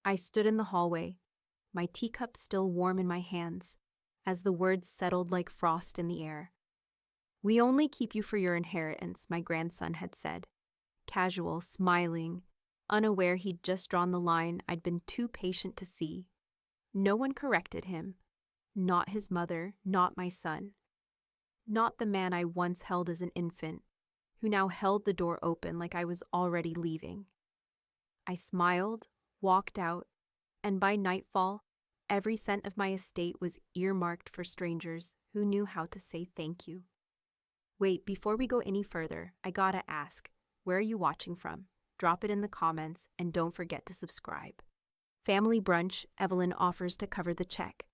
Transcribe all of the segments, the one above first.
I stood in the hallway, my teacup still warm in my hands, as the words settled like frost in the air. "We only keep you for your inheritance," my grandson had said. Casual, smiling, unaware he'd just drawn the line I'd been too patient to see. No one corrected him. Not his mother, not my son. Not the man I once held as an infant, who now held the door open like I was already leaving. I smiled, walked out, and by nightfall, every cent of my estate was earmarked for strangers who knew how to say thank you. Wait, before we go any further, I gotta ask, where are you watching from? Drop it in the comments, and don't forget to subscribe. Family brunch, Evelyn offers to cover the check.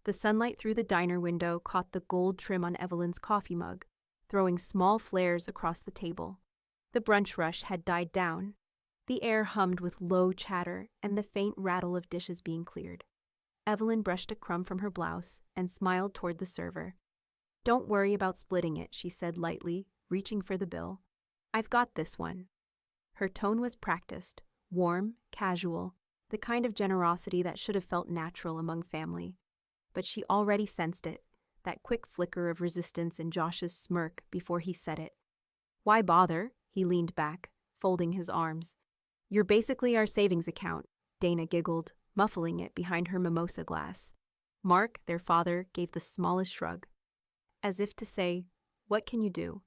The sunlight through the diner window caught the gold trim on Evelyn's coffee mug, throwing small flares across the table. The brunch rush had died down. The air hummed with low chatter and the faint rattle of dishes being cleared. Evelyn brushed a crumb from her blouse and smiled toward the server. "Don't worry about splitting it," she said lightly, reaching for the bill. "I've got this one." Her tone was practiced, warm, casual, the kind of generosity that should have felt natural among family. But she already sensed it, that quick flicker of resistance in Josh's smirk before he said it. "Why bother?" He leaned back, folding his arms. "You're basically our savings account," Dana giggled, muffling it behind her mimosa glass. Mark, their father, gave the smallest shrug, as if to say, "What can you do?"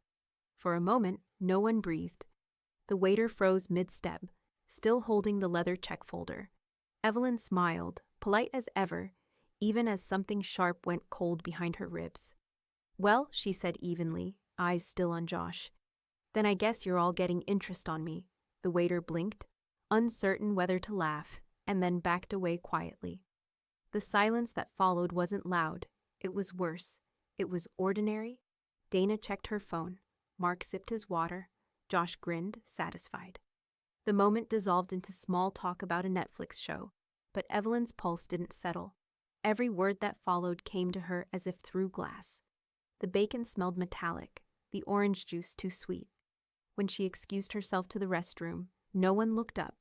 For a moment, no one breathed. The waiter froze mid-step, still holding the leather check folder. Evelyn smiled, polite as ever, even as something sharp went cold behind her ribs. "Well," she said evenly, eyes still on Josh. "Then I guess you're all getting interest on me." The waiter blinked, uncertain whether to laugh, and then backed away quietly. The silence that followed wasn't loud. It was worse. It was ordinary. Dana checked her phone. Mark sipped his water. Josh grinned, satisfied. The moment dissolved into small talk about a Netflix show, but Evelyn's pulse didn't settle. Every word that followed came to her as if through glass. The bacon smelled metallic, the orange juice too sweet. When she excused herself to the restroom, no one looked up.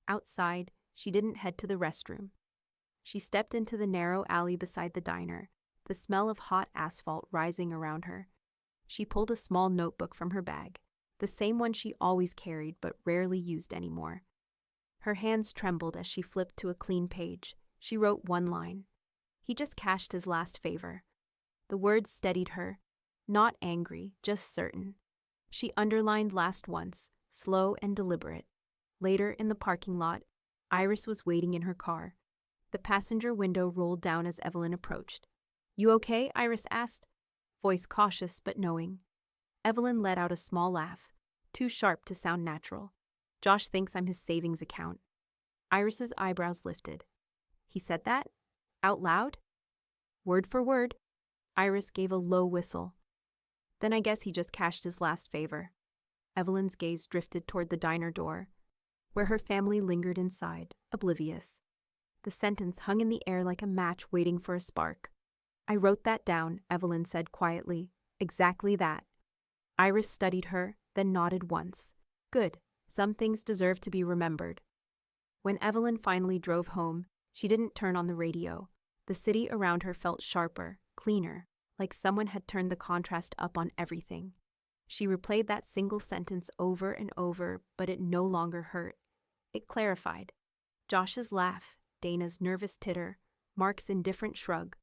Outside, she didn't head to the restroom. She stepped into the narrow alley beside the diner, the smell of hot asphalt rising around her. She pulled a small notebook from her bag, the same one she always carried but rarely used anymore. Her hands trembled as she flipped to a clean page. She wrote one line. He just cashed his last favor. The words steadied her, not angry, just certain. She underlined last once, slow and deliberate. Later, in the parking lot, Iris was waiting in her car. The passenger window rolled down as Evelyn approached. "You okay?" Iris asked, voice cautious but knowing. Evelyn let out a small laugh, too sharp to sound natural. "Josh thinks I'm his savings account." Iris's eyebrows lifted. "He said that? Out loud?" "Word for word." Iris gave a low whistle. "Then I guess he just cashed his last favor." Evelyn's gaze drifted toward the diner door, where her family lingered inside, oblivious. The sentence hung in the air like a match waiting for a spark. "I wrote that down," Evelyn said quietly. "Exactly that." Iris studied her, then nodded once. "Good. Some things deserve to be remembered." When Evelyn finally drove home, she didn't turn on the radio. The city around her felt sharper, cleaner, like someone had turned the contrast up on everything. She replayed that single sentence over and over, but it no longer hurt. It clarified. Josh's laugh, Dana's nervous titter, Mark's indifferent shrug.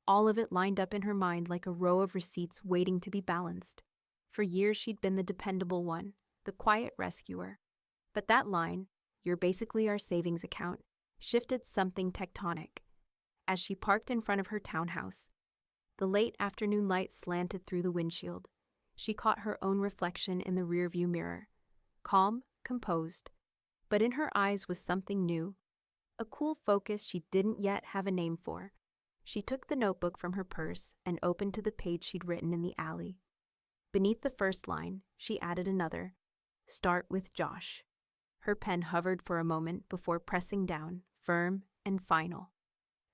All of it lined up in her mind like a row of receipts waiting to be balanced. For years she'd been the dependable one, the quiet rescuer. But that line, "You're basically our savings account," shifted something tectonic. As she parked in front of her townhouse, the late afternoon light slanted through the windshield. She caught her own reflection in the rearview mirror. Calm, composed, but in her eyes was something new. A cool focus she didn't yet have a name for. She took the notebook from her purse and opened to the page she'd written in the alley. Beneath the first line, she added another. "Start with Josh." Her pen hovered for a moment before pressing down, firm and final.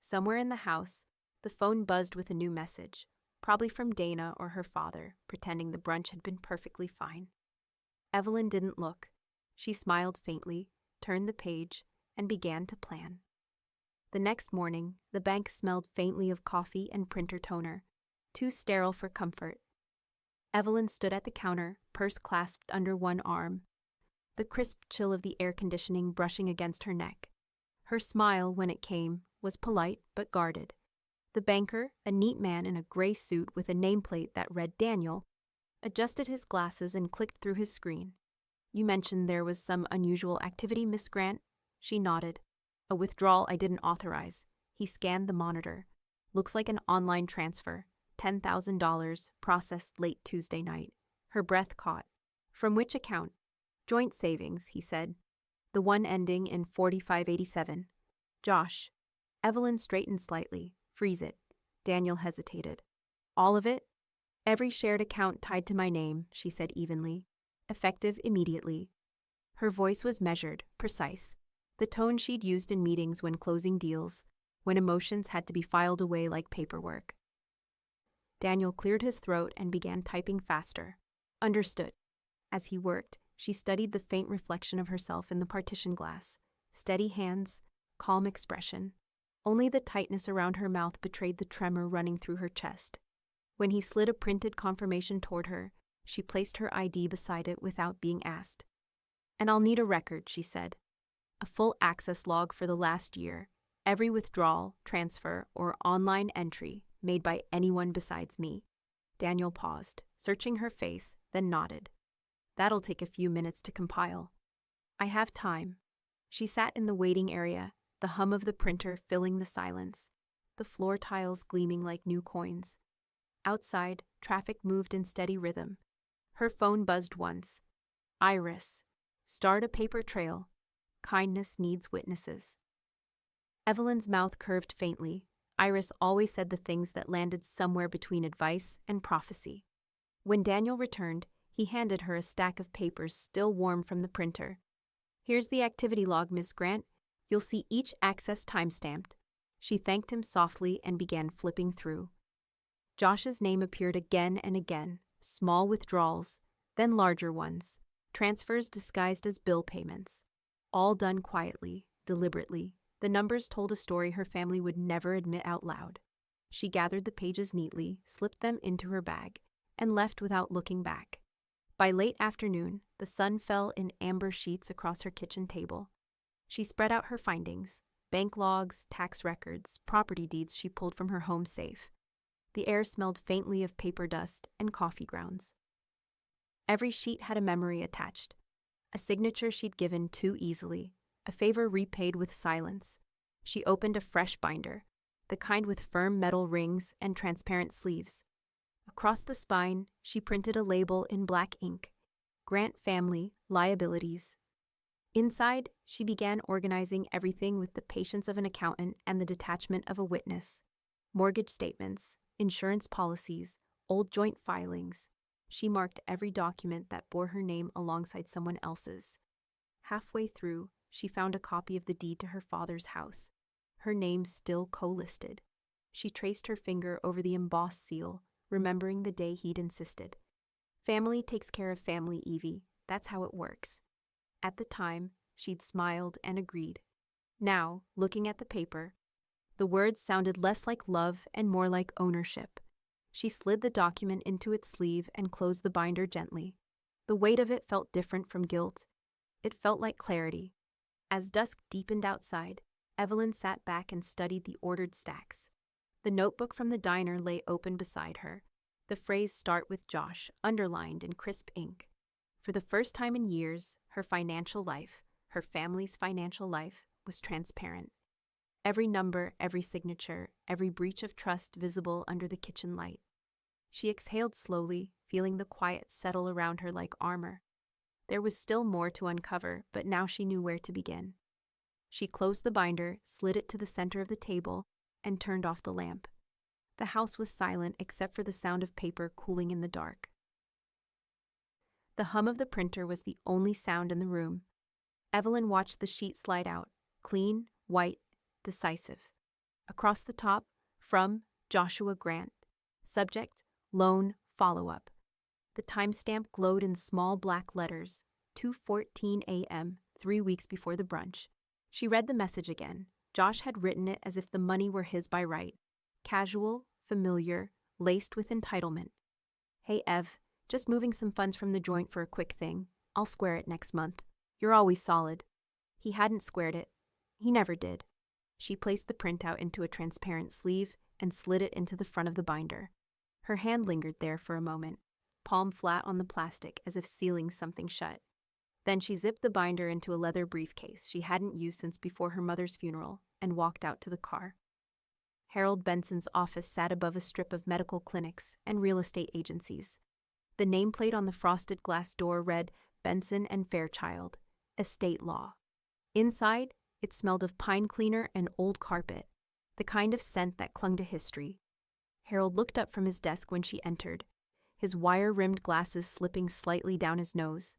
Somewhere in the house, the phone buzzed with a new message, probably from Dana or her father, pretending the brunch had been perfectly fine. Evelyn didn't look. She smiled faintly, turned the page, and began to plan. The next morning, the bank smelled faintly of coffee and printer toner, too sterile for comfort. Evelyn stood at the counter, purse clasped under one arm, the crisp chill of the air conditioning brushing against her neck. Her smile, when it came, was polite but guarded. The banker, a neat man in a gray suit with a nameplate that read Daniel, adjusted his glasses and clicked through his screen. "You mentioned there was some unusual activity, Miss Grant?" She nodded. "A withdrawal I didn't authorize." He scanned the monitor. "Looks like an online transfer. $10,000, processed late Tuesday night." Her breath caught. "From which account?" "Joint savings," he said. "The one ending in 4587. Josh." Evelyn straightened slightly. "Freeze it." Daniel hesitated. "All of it?" "Every shared account tied to my name," she said evenly. "Effective immediately." Her voice was measured, precise, the tone she'd used in meetings when closing deals, when emotions had to be filed away like paperwork. Daniel cleared his throat and began typing faster. "Understood." As he worked, she studied the faint reflection of herself in the partition glass. Steady hands, calm expression. Only the tightness around her mouth betrayed the tremor running through her chest. When he slid a printed confirmation toward her, she placed her ID beside it without being asked. "And I'll need a record," she said. "A full access log for the last year, every withdrawal, transfer, or online entry made by anyone besides me." Daniel paused, searching her face, then nodded. "That'll take a few minutes to compile." "I have time." She sat in the waiting area, the hum of the printer filling the silence, the floor tiles gleaming like new coins. Outside, traffic moved in steady rhythm. Her phone buzzed once. "Iris. Start a paper trail. Kindness needs witnesses." Evelyn's mouth curved faintly. Iris always said the things that landed somewhere between advice and prophecy. When Daniel returned, he handed her a stack of papers still warm from the printer. "Here's the activity log, Miss Grant. You'll see each access timestamped." She thanked him softly and began flipping through. Josh's name appeared again and again, small withdrawals, then larger ones, transfers disguised as bill payments. All done quietly, deliberately. The numbers told a story her family would never admit out loud. She gathered the pages neatly, slipped them into her bag, and left without looking back. By late afternoon, the sun fell in amber sheets across her kitchen table. She spread out her findings: bank logs, tax records, property deeds she pulled from her home safe. The air smelled faintly of paper dust and coffee grounds. Every sheet had a memory attached, a signature she'd given too easily, a favor repaid with silence. She opened a fresh binder, the kind with firm metal rings and transparent sleeves. Across the spine, she printed a label in black ink: Grant Family Liabilities. Inside, she began organizing everything with the patience of an accountant and the detachment of a witness. Mortgage statements, insurance policies, old joint filings. She marked every document that bore her name alongside someone else's. Halfway through, she found a copy of the deed to her father's house, her name still co-listed. She traced her finger over the embossed seal, remembering the day he'd insisted. "Family takes care of family, Evie. That's how it works." At the time, she'd smiled and agreed. Now, looking at the paper, the words sounded less like love and more like ownership. She slid the document into its sleeve and closed the binder gently. The weight of it felt different from guilt. It felt like clarity. As dusk deepened outside, Evelyn sat back and studied the ordered stacks. The notebook from the diner lay open beside her, the phrase "Start with Josh" underlined in crisp ink. For the first time in years, her financial life, her family's financial life, was transparent. Every number, every signature, every breach of trust visible under the kitchen light. She exhaled slowly, feeling the quiet settle around her like armor. There was still more to uncover, but now she knew where to begin. She closed the binder, slid it to the center of the table, and turned off the lamp. The house was silent except for the sound of paper cooling in the dark. The hum of the printer was the only sound in the room. Evelyn watched the sheet slide out, clean, white, decisive. Across the top, from Joshua Grant. Subject, loan, follow-up. The timestamp glowed in small black letters, 2:14 a.m., 3 weeks before the brunch. She read the message again. Josh had written it as if the money were his by right. Casual, familiar, laced with entitlement. Hey, Ev, just moving some funds from the joint for a quick thing. I'll square it next month. You're always solid. He hadn't squared it. He never did. She placed the printout into a transparent sleeve and slid it into the front of the binder. Her hand lingered there for a moment, palm flat on the plastic as if sealing something shut. Then she zipped the binder into a leather briefcase she hadn't used since before her mother's funeral and walked out to the car. Harold Benson's office sat above a strip of medical clinics and real estate agencies. The nameplate on the frosted glass door read Benson and Fairchild, Estate Law. Inside, it smelled of pine cleaner and old carpet, the kind of scent that clung to history. Harold looked up from his desk when she entered, his wire-rimmed glasses slipping slightly down his nose.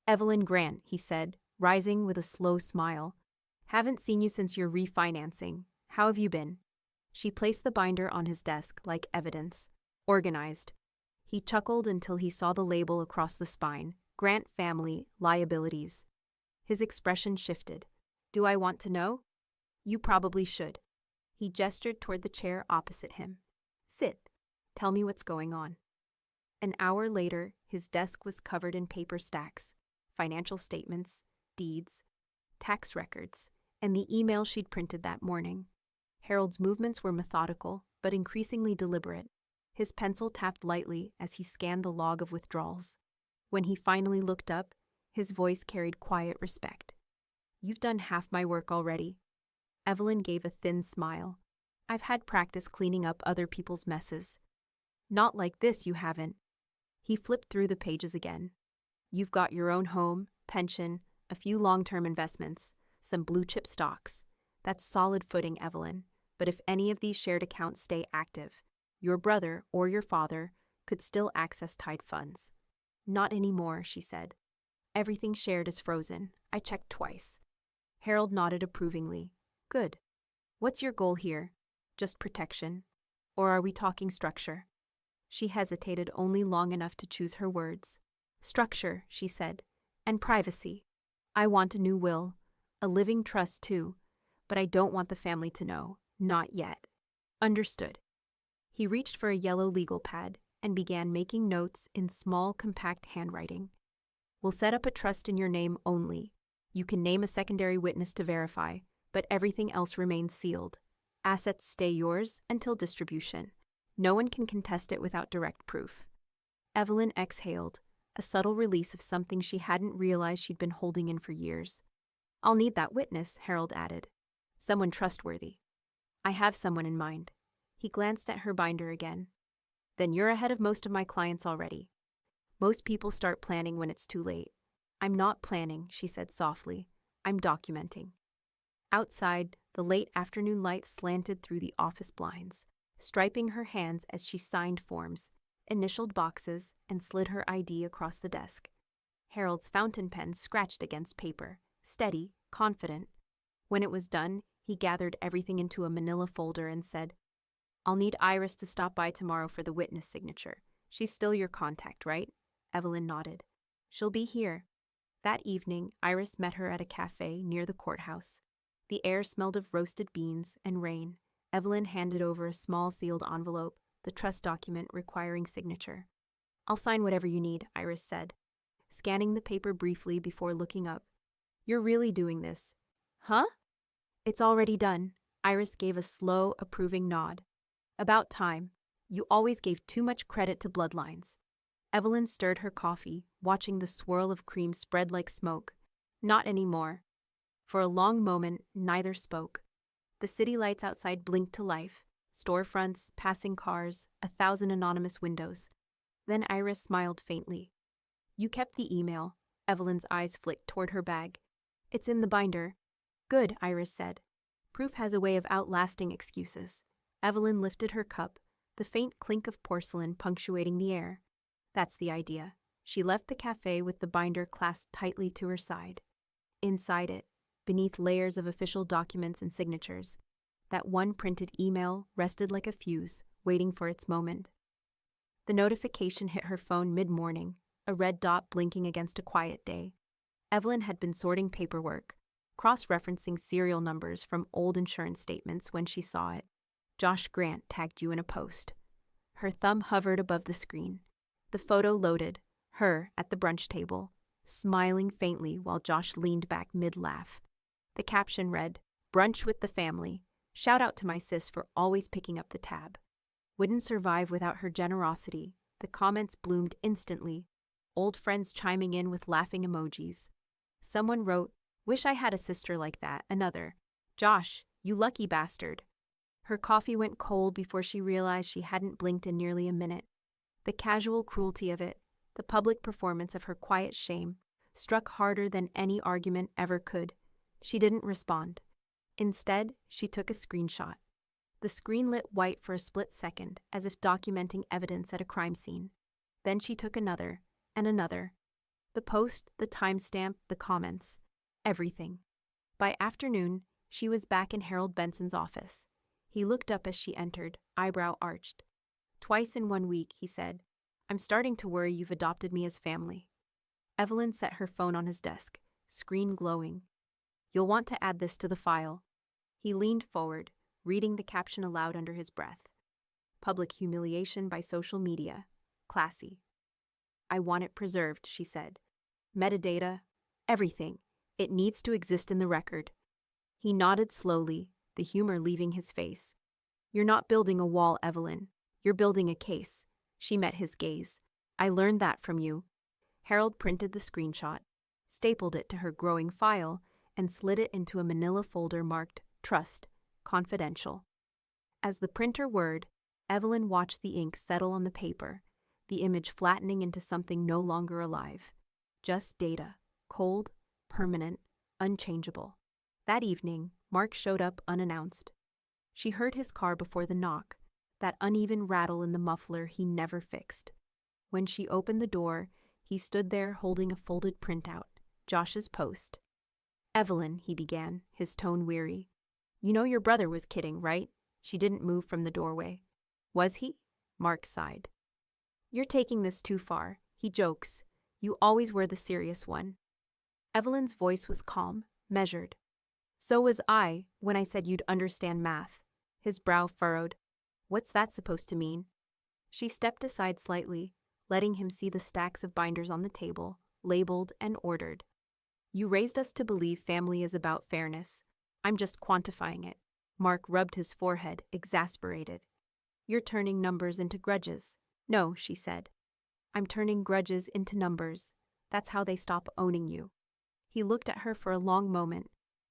"Evelyn Grant," he said, rising with a slow smile. "Haven't seen you since your refinancing. How have you been?" She placed the binder on his desk like evidence. Organized. He chuckled until he saw the label across the spine, Grant Family Liabilities. His expression shifted. "Do I want to know?" "You probably should." He gestured toward the chair opposite him. "Sit. Tell me what's going on." An hour later, his desk was covered in paper stacks, financial statements, deeds, tax records, and the email she'd printed that morning. Harold's movements were methodical, but increasingly deliberate. His pencil tapped lightly as he scanned the log of withdrawals. When he finally looked up, his voice carried quiet respect. "You've done half my work already." Evelyn gave a thin smile. "I've had practice cleaning up other people's messes." "Not like this, you haven't." He flipped through the pages again. "You've got your own home, pension, a few long-term investments, some blue-chip stocks. That's solid footing, Evelyn. But if any of these shared accounts stay active, your brother or your father could still access tied funds." "Not anymore," she said. "Everything shared is frozen. I checked twice." Harold nodded approvingly. "Good. What's your goal here? Just protection? Or are we talking structure?" She hesitated only long enough to choose her words. "Structure," she said, "and privacy. I want a new will, a living trust too, but I don't want the family to know. Not yet." "Understood." He reached for a yellow legal pad and began making notes in small, compact handwriting. "We'll set up a trust in your name only. You can name a secondary witness to verify, but everything else remains sealed. Assets stay yours until distribution. No one can contest it without direct proof." Evelyn exhaled, a subtle release of something she hadn't realized she'd been holding in for years. "I'll need that witness," Harold added. "Someone trustworthy." "I have someone in mind." He glanced at her binder again. "Then you're ahead of most of my clients already. Most people start planning when it's too late." "I'm not planning," she said softly. "I'm documenting." Outside, the late afternoon light slanted through the office blinds, striping her hands as she signed forms, initialed boxes, and slid her ID across the desk. Harold's fountain pen scratched against paper, steady, confident. When it was done, he gathered everything into a manila folder and said, "I'll need Iris to stop by tomorrow for the witness signature. She's still your contact, right?" Evelyn nodded. "She'll be here." That evening, Iris met her at a cafe near the courthouse. The air smelled of roasted beans and rain. Evelyn handed over a small sealed envelope, the trust document requiring signature. "I'll sign whatever you need," Iris said, scanning the paper briefly before looking up. "You're really doing this?" "Huh?" "It's already done." Iris gave a slow, approving nod. "About time. You always gave too much credit to bloodlines." Evelyn stirred her coffee, watching the swirl of cream spread like smoke. "Not anymore." For a long moment, neither spoke. The city lights outside blinked to life. Storefronts, passing cars, 1,000 anonymous windows. Then Iris smiled faintly. "You kept the email." Evelyn's eyes flicked toward her bag. "It's in the binder." "Good," Iris said. "Proof has a way of outlasting excuses." Evelyn lifted her cup, the faint clink of porcelain punctuating the air. "That's the idea." She left the cafe with the binder clasped tightly to her side. Inside it, beneath layers of official documents and signatures, that one printed email rested like a fuse, waiting for its moment. The notification hit her phone mid-morning, a red dot blinking against a quiet day. Evelyn had been sorting paperwork, cross-referencing serial numbers from old insurance statements when she saw it. Josh Grant tagged you in a post. Her thumb hovered above the screen. The photo loaded, her at the brunch table, smiling faintly while Josh leaned back mid-laugh. The caption read, "Brunch with the family. Shout out to my sis for always picking up the tab." Wouldn't survive without her generosity. The comments bloomed instantly, old friends chiming in with laughing emojis. Someone wrote, "Wish I had a sister like that." Another, "Josh, you lucky bastard." Her coffee went cold before she realized she hadn't blinked in nearly a minute. The casual cruelty of it, the public performance of her quiet shame, struck harder than any argument ever could. She didn't respond. Instead, she took a screenshot. The screen lit white for a split second, as if documenting evidence at a crime scene. Then she took another, and another. The post, the timestamp, the comments. Everything. By afternoon, she was back in Harold Benson's office. He looked up as she entered, eyebrow arched. "Twice in 1 week," he said. "I'm starting to worry you've adopted me as family." Evelyn set her phone on his desk, screen glowing. "You'll want to add this to the file." He leaned forward, reading the caption aloud under his breath. "Public humiliation by social media. Classy." "I want it preserved," she said. "Metadata. Everything. It needs to exist in the record." He nodded slowly, the humor leaving his face. "You're not building a wall, Evelyn. You're building a case." She met his gaze. "I learned that from you." Harold printed the screenshot, stapled it to her growing file, and slid it into a manila folder marked Trust, Confidential. As the printer whirred, Evelyn watched the ink settle on the paper, the image flattening into something no longer alive. Just data, cold, permanent, unchangeable. That evening, Mark showed up unannounced. She heard his car before the knock, that uneven rattle in the muffler he never fixed. When she opened the door, he stood there holding a folded printout, Josh's post. "Evelyn," he began, his tone weary. "You know your brother was kidding, right?" She didn't move from the doorway. "Was he?" Mark sighed. "You're taking this too far. He jokes. You always were the serious one." Evelyn's voice was calm, measured. "So was I when I said you'd understand math." His brow furrowed. "What's that supposed to mean?" She stepped aside slightly, letting him see the stacks of binders on the table, labeled and ordered. "You raised us to believe family is about fairness. I'm just quantifying it." Mark rubbed his forehead, exasperated. "You're turning numbers into grudges." "No," she said. "I'm turning grudges into numbers. That's how they stop owning you." He looked at her for a long moment,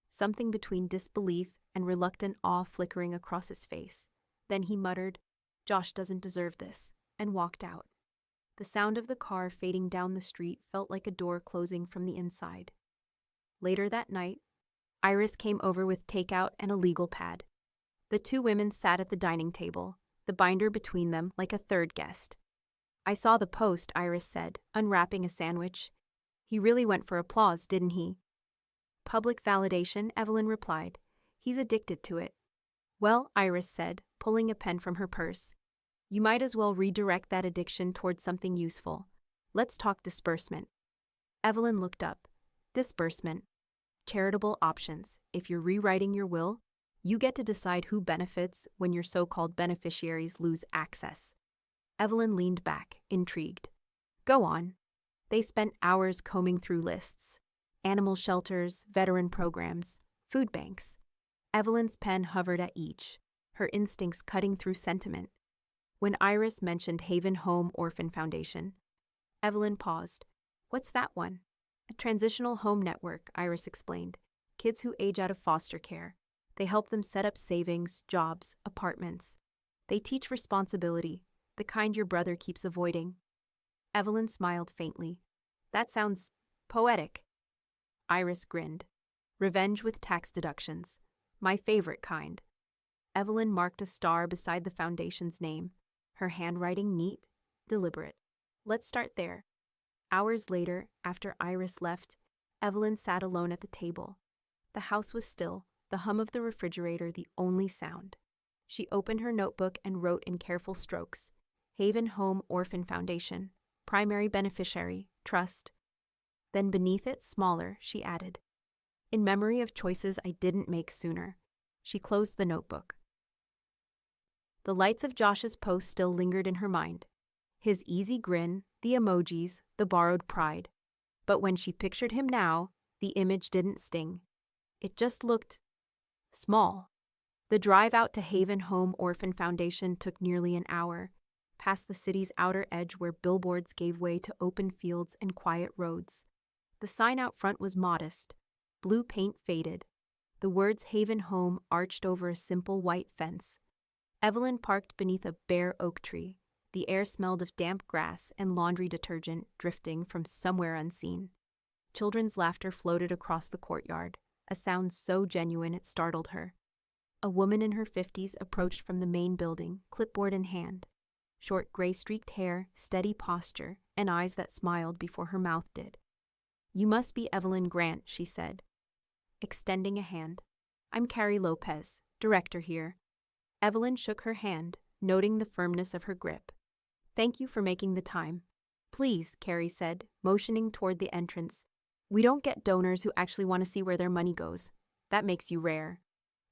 something between disbelief and reluctant awe flickering across his face. Then he muttered, "Josh doesn't deserve this," and walked out. The sound of the car fading down the street felt like a door closing from the inside. Later that night, Iris came over with takeout and a legal pad. The two women sat at the dining table, the binder between them like a third guest. "I saw the post," Iris said, unwrapping a sandwich. "He really went for applause, didn't he?" "Public validation," Evelyn replied. "He's addicted to it." "Well," Iris said, pulling a pen from her purse, "you might as well redirect that addiction towards something useful. Let's talk disbursement." Evelyn looked up. "Disbursement. Charitable options. If you're rewriting your will, you get to decide who benefits when your so-called beneficiaries lose access." Evelyn leaned back, intrigued. "Go on." They spent hours combing through lists. Animal shelters, veteran programs, food banks. Evelyn's pen hovered at each, her instincts cutting through sentiment. When Iris mentioned Haven Home Orphan Foundation, Evelyn paused. "What's that one?" "A transitional home network," Iris explained. "Kids who age out of foster care. They help them set up savings, jobs, apartments. They teach responsibility, the kind your brother keeps avoiding." Evelyn smiled faintly. "That sounds poetic." Iris grinned. "Revenge with tax deductions. My favorite kind." Evelyn marked a star beside the foundation's name, her handwriting neat, deliberate. "Let's start there." Hours later, after Iris left, Evelyn sat alone at the table. The house was still, the hum of the refrigerator the only sound. She opened her notebook and wrote in careful strokes, "Haven Home Orphan Foundation, primary beneficiary, trust." Then beneath it, smaller, she added, in memory of choices I didn't make sooner. She closed the notebook. The lights of Josh's post still lingered in her mind. His easy grin, the emojis, the borrowed pride. But when she pictured him now, the image didn't sting. It just looked small. The drive out to Haven Home Orphan Foundation took nearly an hour, past the city's outer edge where billboards gave way to open fields and quiet roads. The sign out front was modest. Blue paint faded. The words Haven Home arched over a simple white fence. Evelyn parked beneath a bare oak tree. The air smelled of damp grass and laundry detergent drifting from somewhere unseen. Children's laughter floated across the courtyard, a sound so genuine it startled her. A woman in her 50s approached from the main building, clipboard in hand. Short gray-streaked hair, steady posture, and eyes that smiled before her mouth did. "You must be Evelyn Grant," she said, extending a hand. "I'm Carrie Lopez, director here." Evelyn shook her hand, noting the firmness of her grip. "Thank you for making the time." "Please," Carrie said, motioning toward the entrance. "We don't get donors who actually want to see where their money goes. That makes you rare."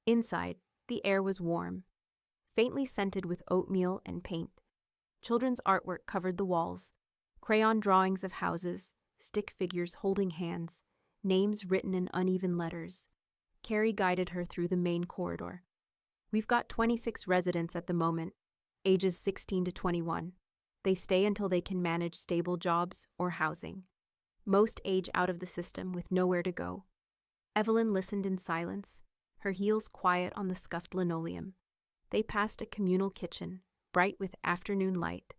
Inside, the air was warm, faintly scented with oatmeal and paint. Children's artwork covered the walls, crayon drawings of houses, stick figures holding hands, names written in uneven letters. Carrie guided her through the main corridor. "We've got 26 residents at the moment, ages 16 to 21. They stay until they can manage stable jobs or housing. Most age out of the system with nowhere to go." Evelyn listened in silence, her heels quiet on the scuffed linoleum. They passed a communal kitchen, bright with afternoon light.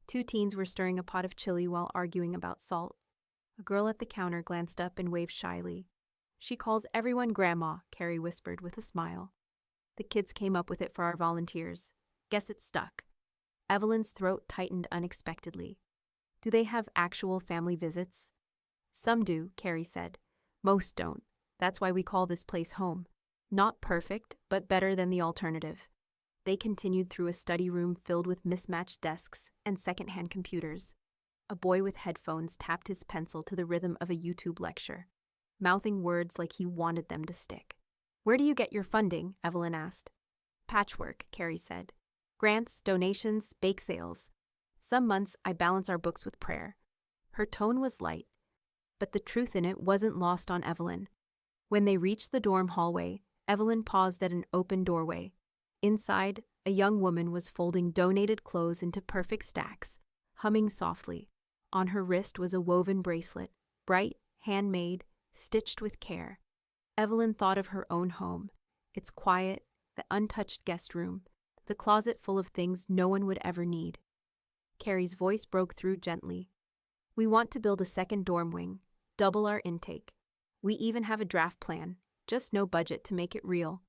2 teens were stirring a pot of chili while arguing about salt. A girl at the counter glanced up and waved shyly. "She calls everyone Grandma," Carrie whispered with a smile. "The kids came up with it for our volunteers. Guess it stuck." Evelyn's throat tightened unexpectedly. "Do they have actual family visits?" "Some do," Carrie said. "Most don't. That's why we call this place home. Not perfect, but better than the alternative." They continued through a study room filled with mismatched desks and secondhand computers. A boy with headphones tapped his pencil to the rhythm of a YouTube lecture, mouthing words like he wanted them to stick. "Where do you get your funding?" Evelyn asked. "Patchwork," Carrie said. "Grants, donations, bake sales. Some months I balance our books with prayer." Her tone was light, but the truth in it wasn't lost on Evelyn. When they reached the dorm hallway, Evelyn paused at an open doorway. Inside, a young woman was folding donated clothes into perfect stacks, humming softly. On her wrist was a woven bracelet, bright, handmade, stitched with care. Evelyn thought of her own home, its quiet, the untouched guest room, the closet full of things no one would ever need. Carrie's voice broke through gently. "We want to build a second dorm wing, double our intake. We even have a draft plan, just no budget to make it real."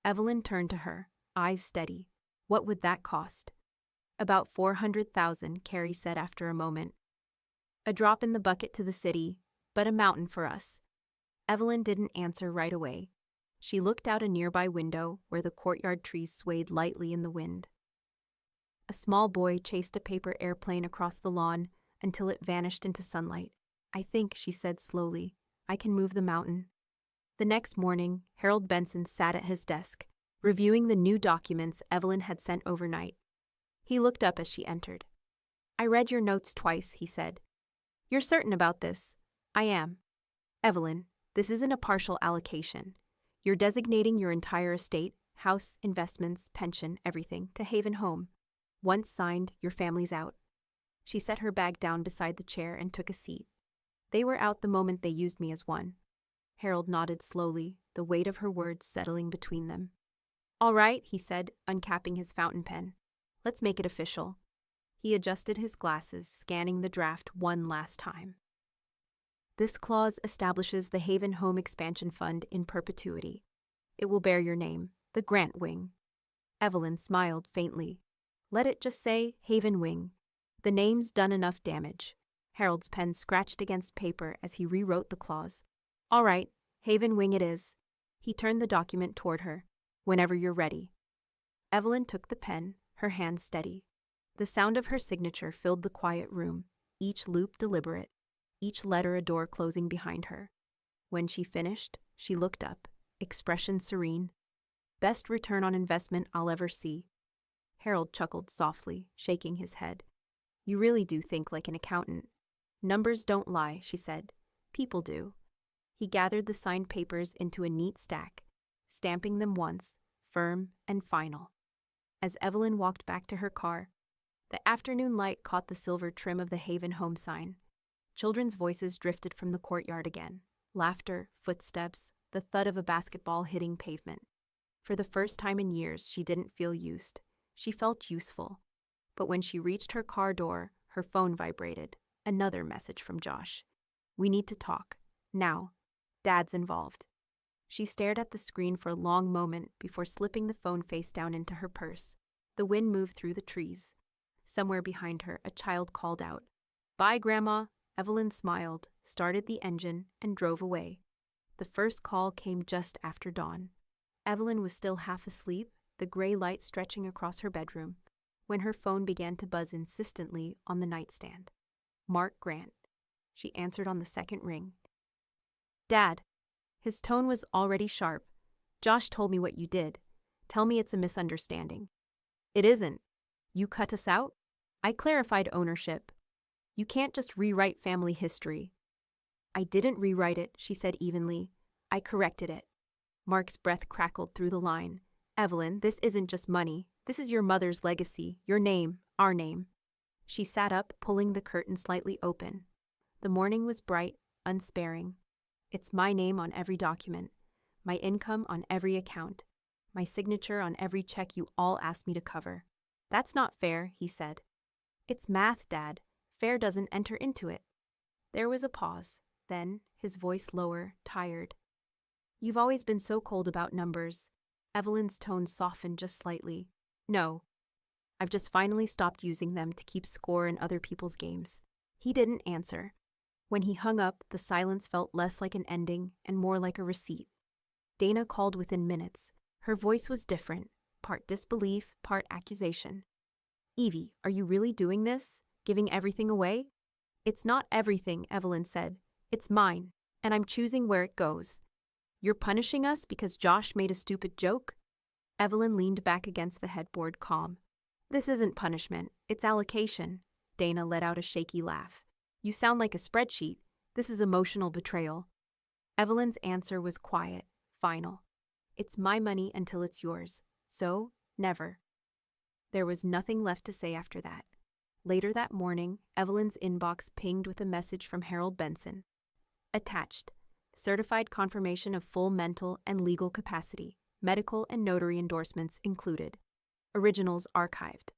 Evelyn turned to her, eyes steady. "What would that cost?" "About $400,000, Carrie said after a moment. "A drop in the bucket to the city, but a mountain for us." Evelyn didn't answer right away. She looked out a nearby window where the courtyard trees swayed lightly in the wind. A small boy chased a paper airplane across the lawn until it vanished into sunlight. "I think," she said slowly, "I can move the mountain." The next morning, Harold Benson sat at his desk, reviewing the new documents Evelyn had sent overnight. He looked up as she entered. "I read your notes twice," he said. "You're certain about this?" "I am." "Evelyn, this isn't a partial allocation. You're designating your entire estate, house, investments, pension, everything, to Haven Home. Once signed, your family's out." She set her bag down beside the chair and took a seat. "They were out the moment they used me as one." Harold nodded slowly, the weight of her words settling between them. "All right," he said, uncapping his fountain pen. "Let's make it official." He adjusted his glasses, scanning the draft one last time. "This clause establishes the Haven Home Expansion Fund in perpetuity. It will bear your name, the Grant Wing." Evelyn smiled faintly. "Let it just say Haven Wing. The name's done enough damage." Harold's pen scratched against paper as he rewrote the clause. "All right, Haven Wing it is." He turned the document toward her. "Whenever you're ready." Evelyn took the pen, her hand steady. The sound of her signature filled the quiet room, each loop deliberate, each letter a door closing behind her. When she finished, she looked up, expression serene. Best return on investment I'll ever see. Harold chuckled softly, shaking his head. You really do think like an accountant. Numbers don't lie, she said. People do. He gathered the signed papers into a neat stack, stamping them once, firm and final. As Evelyn walked back to her car, the afternoon light caught the silver trim of the Haven home sign. Children's voices drifted from the courtyard again. Laughter, footsteps, the thud of a basketball hitting pavement. For the first time in years, she didn't feel used. She felt useful. But when she reached her car door, her phone vibrated. Another message from Josh. We need to talk. Now. Dad's involved. She stared at the screen for a long moment before slipping the phone face down into her purse. The wind moved through the trees. Somewhere behind her, a child called out. Bye, Grandma. Evelyn smiled, started the engine, and drove away. The first call came just after dawn. Evelyn was still half asleep, the gray light stretching across her bedroom, when her phone began to buzz insistently on the nightstand. Mark Grant. She answered on the second ring. Dad. His tone was already sharp. Josh told me what you did. Tell me it's a misunderstanding. It isn't. You cut us out? I clarified ownership. You can't just rewrite family history. I didn't rewrite it, she said evenly. I corrected it. Mark's breath crackled through the line. Evelyn, this isn't just money. This is your mother's legacy, your name, our name. She sat up, pulling the curtain slightly open. The morning was bright, unsparing. It's my name on every document, my income on every account, my signature on every check you all asked me to cover. That's not fair, he said. It's math, Dad. Fair doesn't enter into it. There was a pause. Then, his voice lower, tired. You've always been so cold about numbers. Evelyn's tone softened just slightly. No. I've just finally stopped using them to keep score in other people's games. He didn't answer. When he hung up, the silence felt less like an ending and more like a receipt. Dana called within minutes. Her voice was different, part disbelief, part accusation. Evie, are you really doing this? Giving everything away? It's not everything, Evelyn said. It's mine, and I'm choosing where it goes. You're punishing us because Josh made a stupid joke? Evelyn leaned back against the headboard, calm. This isn't punishment, it's allocation. Dana let out a shaky laugh. You sound like a spreadsheet. This is emotional betrayal. Evelyn's answer was quiet, final. It's my money until it's yours. So, never. There was nothing left to say after that. Later that morning, Evelyn's inbox pinged with a message from Harold Benson. Attached. Certified confirmation of full mental and legal capacity. Medical and notary endorsements included. Originals archived.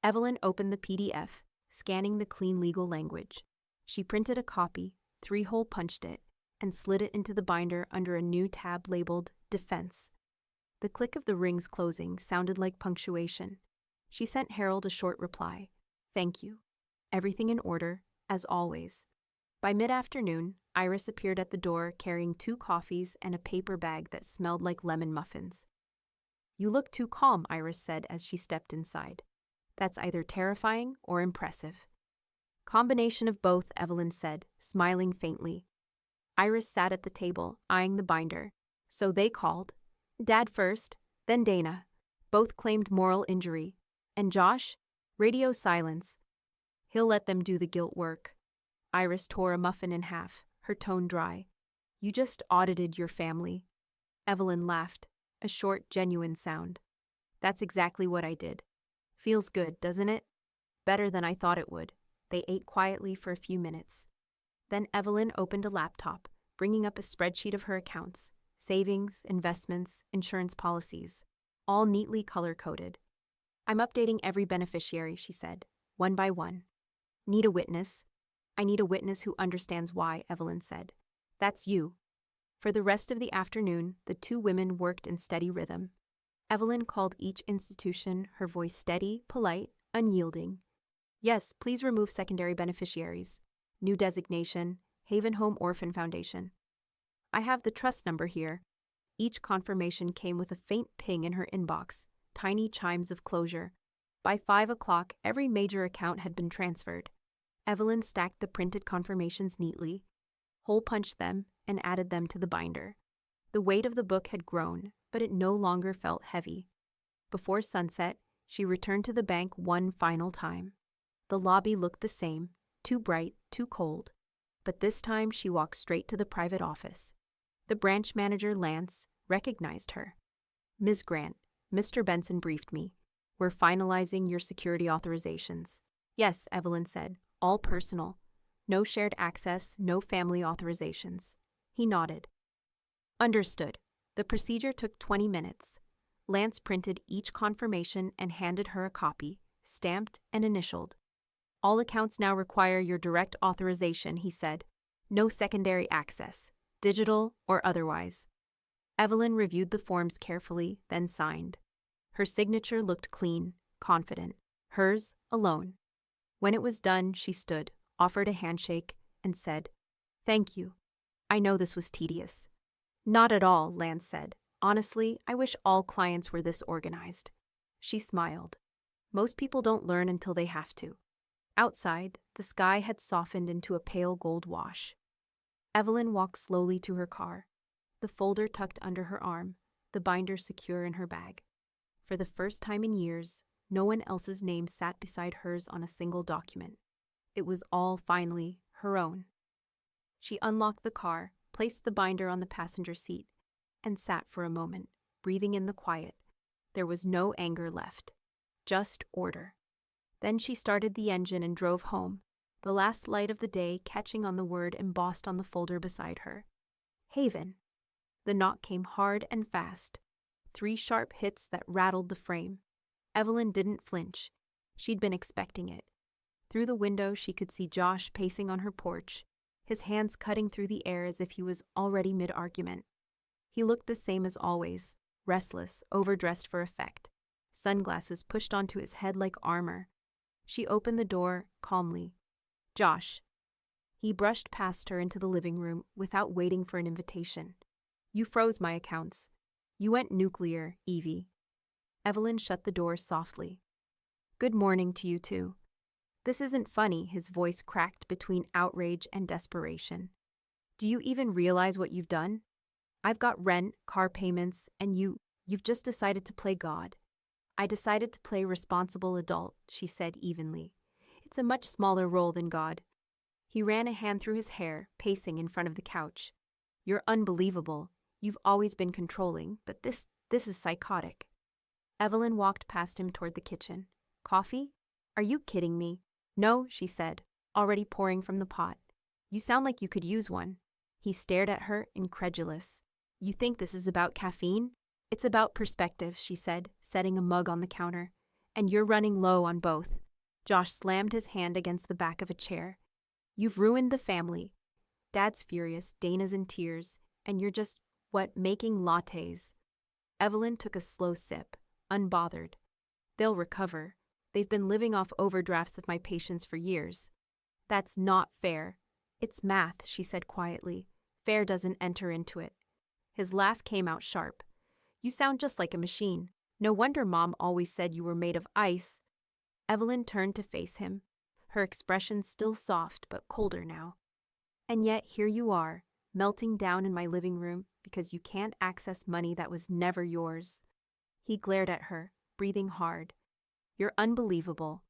Evelyn opened the PDF, scanning the clean legal language. She printed a copy, 3-hole punched it, and slid it into the binder under a new tab labeled Defense. The click of the rings closing sounded like punctuation. She sent Harold a short reply. Thank you. Everything in order, as always. By mid-afternoon, Iris appeared at the door carrying 2 coffees and a paper bag that smelled like lemon muffins. You look too calm, Iris said as she stepped inside. That's either terrifying or impressive. Combination of both, Evelyn said, smiling faintly. Iris sat at the table, eyeing the binder. So they called. Dad first, then Dana. Both claimed moral injury. And Josh? Radio silence. He'll let them do the guilt work. Iris tore a muffin in half, her tone dry. You just audited your family. Evelyn laughed, a short, genuine sound. That's exactly what I did. Feels good, doesn't it? Better than I thought it would. They ate quietly for a few minutes. Then Evelyn opened a laptop, bringing up a spreadsheet of her accounts, savings, investments, insurance policies, all neatly color-coded. I'm updating every beneficiary, she said, one by one. Need a witness? I need a witness who understands why, Evelyn said. That's you. For the rest of the afternoon, the 2 women worked in steady rhythm. Evelyn called each institution, her voice steady, polite, unyielding. Yes, please remove secondary beneficiaries. New designation, Haven Home Orphan Foundation. I have the trust number here. Each confirmation came with a faint ping in her inbox, tiny chimes of closure. By 5 o'clock, every major account had been transferred. Evelyn stacked the printed confirmations neatly, hole-punched them, and added them to the binder. The weight of the book had grown, but it no longer felt heavy. Before sunset, she returned to the bank one final time. The lobby looked the same, too bright, too cold. But this time she walked straight to the private office. The branch manager, Lance, recognized her. "Ms. Grant, Mr. Benson briefed me. We're finalizing your security authorizations." "Yes," Evelyn said, "all personal. No shared access, no family authorizations." He nodded. "Understood." The procedure took 20 minutes. Lance printed each confirmation and handed her a copy, stamped and initialed. "All accounts now require your direct authorization," he said. "No secondary access, digital or otherwise." Evelyn reviewed the forms carefully, then signed. Her signature looked clean, confident. Hers alone. When it was done, she stood, offered a handshake, and said, "Thank you. I know this was tedious." "Not at all," Lance said. "Honestly, I wish all clients were this organized." She smiled. Most people don't learn until they have to. Outside, the sky had softened into a pale gold wash. Evelyn walked slowly to her car, the folder tucked under her arm, the binder secure in her bag. For the first time in years, no one else's name sat beside hers on a single document. It was all finally her own. She unlocked the car, placed the binder on the passenger seat, and sat for a moment, breathing in the quiet. There was no anger left, just order. Then she started the engine and drove home, the last light of the day catching on the word embossed on the folder beside her. Haven. The knock came hard and fast. 3 sharp hits that rattled the frame. Evelyn didn't flinch. She'd been expecting it. Through the window, she could see Josh pacing on her porch, his hands cutting through the air as if he was already mid-argument. He looked the same as always, restless, overdressed for effect, sunglasses pushed onto his head like armor. She opened the door calmly. "Josh." He brushed past her into the living room without waiting for an invitation. "You froze my accounts. You went nuclear, Evie." Evelyn shut the door softly. "Good morning to you too." "This isn't funny," his voice cracked between outrage and desperation. "Do you even realize what you've done? I've got rent, car payments, and you've just decided to play God." "I decided to play responsible adult," she said evenly. "It's a much smaller role than God." He ran a hand through his hair, pacing in front of the couch. "You're unbelievable. You've always been controlling, but this is psychotic." Evelyn walked past him toward the kitchen. "Coffee? Are you kidding me?" "No," she said, already pouring from the pot. "You sound like you could use one." He stared at her, incredulous. "You think this is about caffeine?" "It's about perspective," she said, setting a mug on the counter. "And you're running low on both." Josh slammed his hand against the back of a chair. "You've ruined the family. Dad's furious, Dana's in tears, and you're just, making lattes." Evelyn took a slow sip, unbothered. "They'll recover. They've been living off overdrafts of my patients for years." "That's not fair." "It's math," she said quietly. "Fair doesn't enter into it." His laugh came out sharp. "You sound just like a machine. No wonder Mom always said you were made of ice." Evelyn turned to face him, her expression still soft but colder now. "And yet here you are, melting down in my living room because you can't access money that was never yours." He glared at her, breathing hard. "You're unbelievable."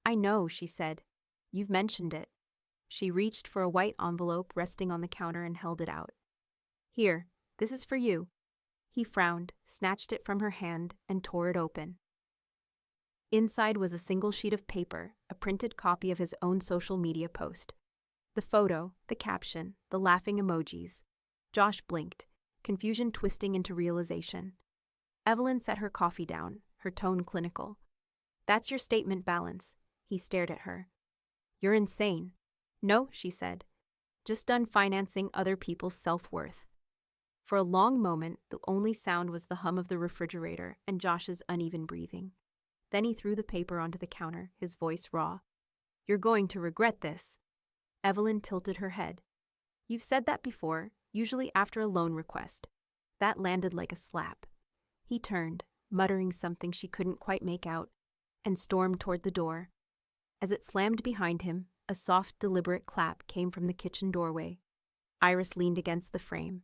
"I know," she said. "You've mentioned it." She reached for a white envelope resting on the counter and held it out. "Here, this is for you." He frowned, snatched it from her hand, and tore it open. Inside was a single sheet of paper, a printed copy of his own social media post. The photo, the caption, the laughing emojis. Josh blinked, confusion twisting into realization. Evelyn set her coffee down, her tone clinical. "That's your statement balance." He stared at her. "You're insane." "No," she said. "Just done financing other people's self-worth." For a long moment, the only sound was the hum of the refrigerator and Josh's uneven breathing. Then he threw the paper onto the counter, his voice raw. "You're going to regret this." Evelyn tilted her head. "You've said that before, usually after a loan request." That landed like a slap. He turned, muttering something she couldn't quite make out, and stormed toward the door. As it slammed behind him, a soft, deliberate clap came from the kitchen doorway. Iris leaned against the frame,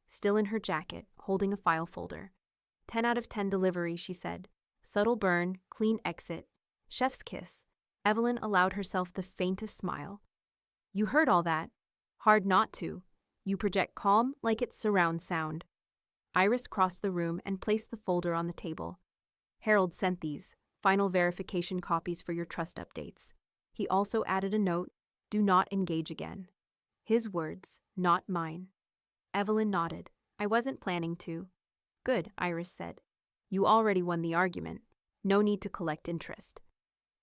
still in her jacket, holding a file folder. 10 out of 10 delivery, she said. Subtle burn, clean exit. Chef's kiss. Evelyn allowed herself the faintest smile. You heard all that. Hard not to. You project calm like it's surround sound. Iris crossed the room and placed the folder on the table. Harold sent these, final verification copies for your trust updates. He also added a note, do not engage again. His words, not mine. Evelyn nodded. I wasn't planning to. Good, Iris said. You already won the argument. No need to collect interest.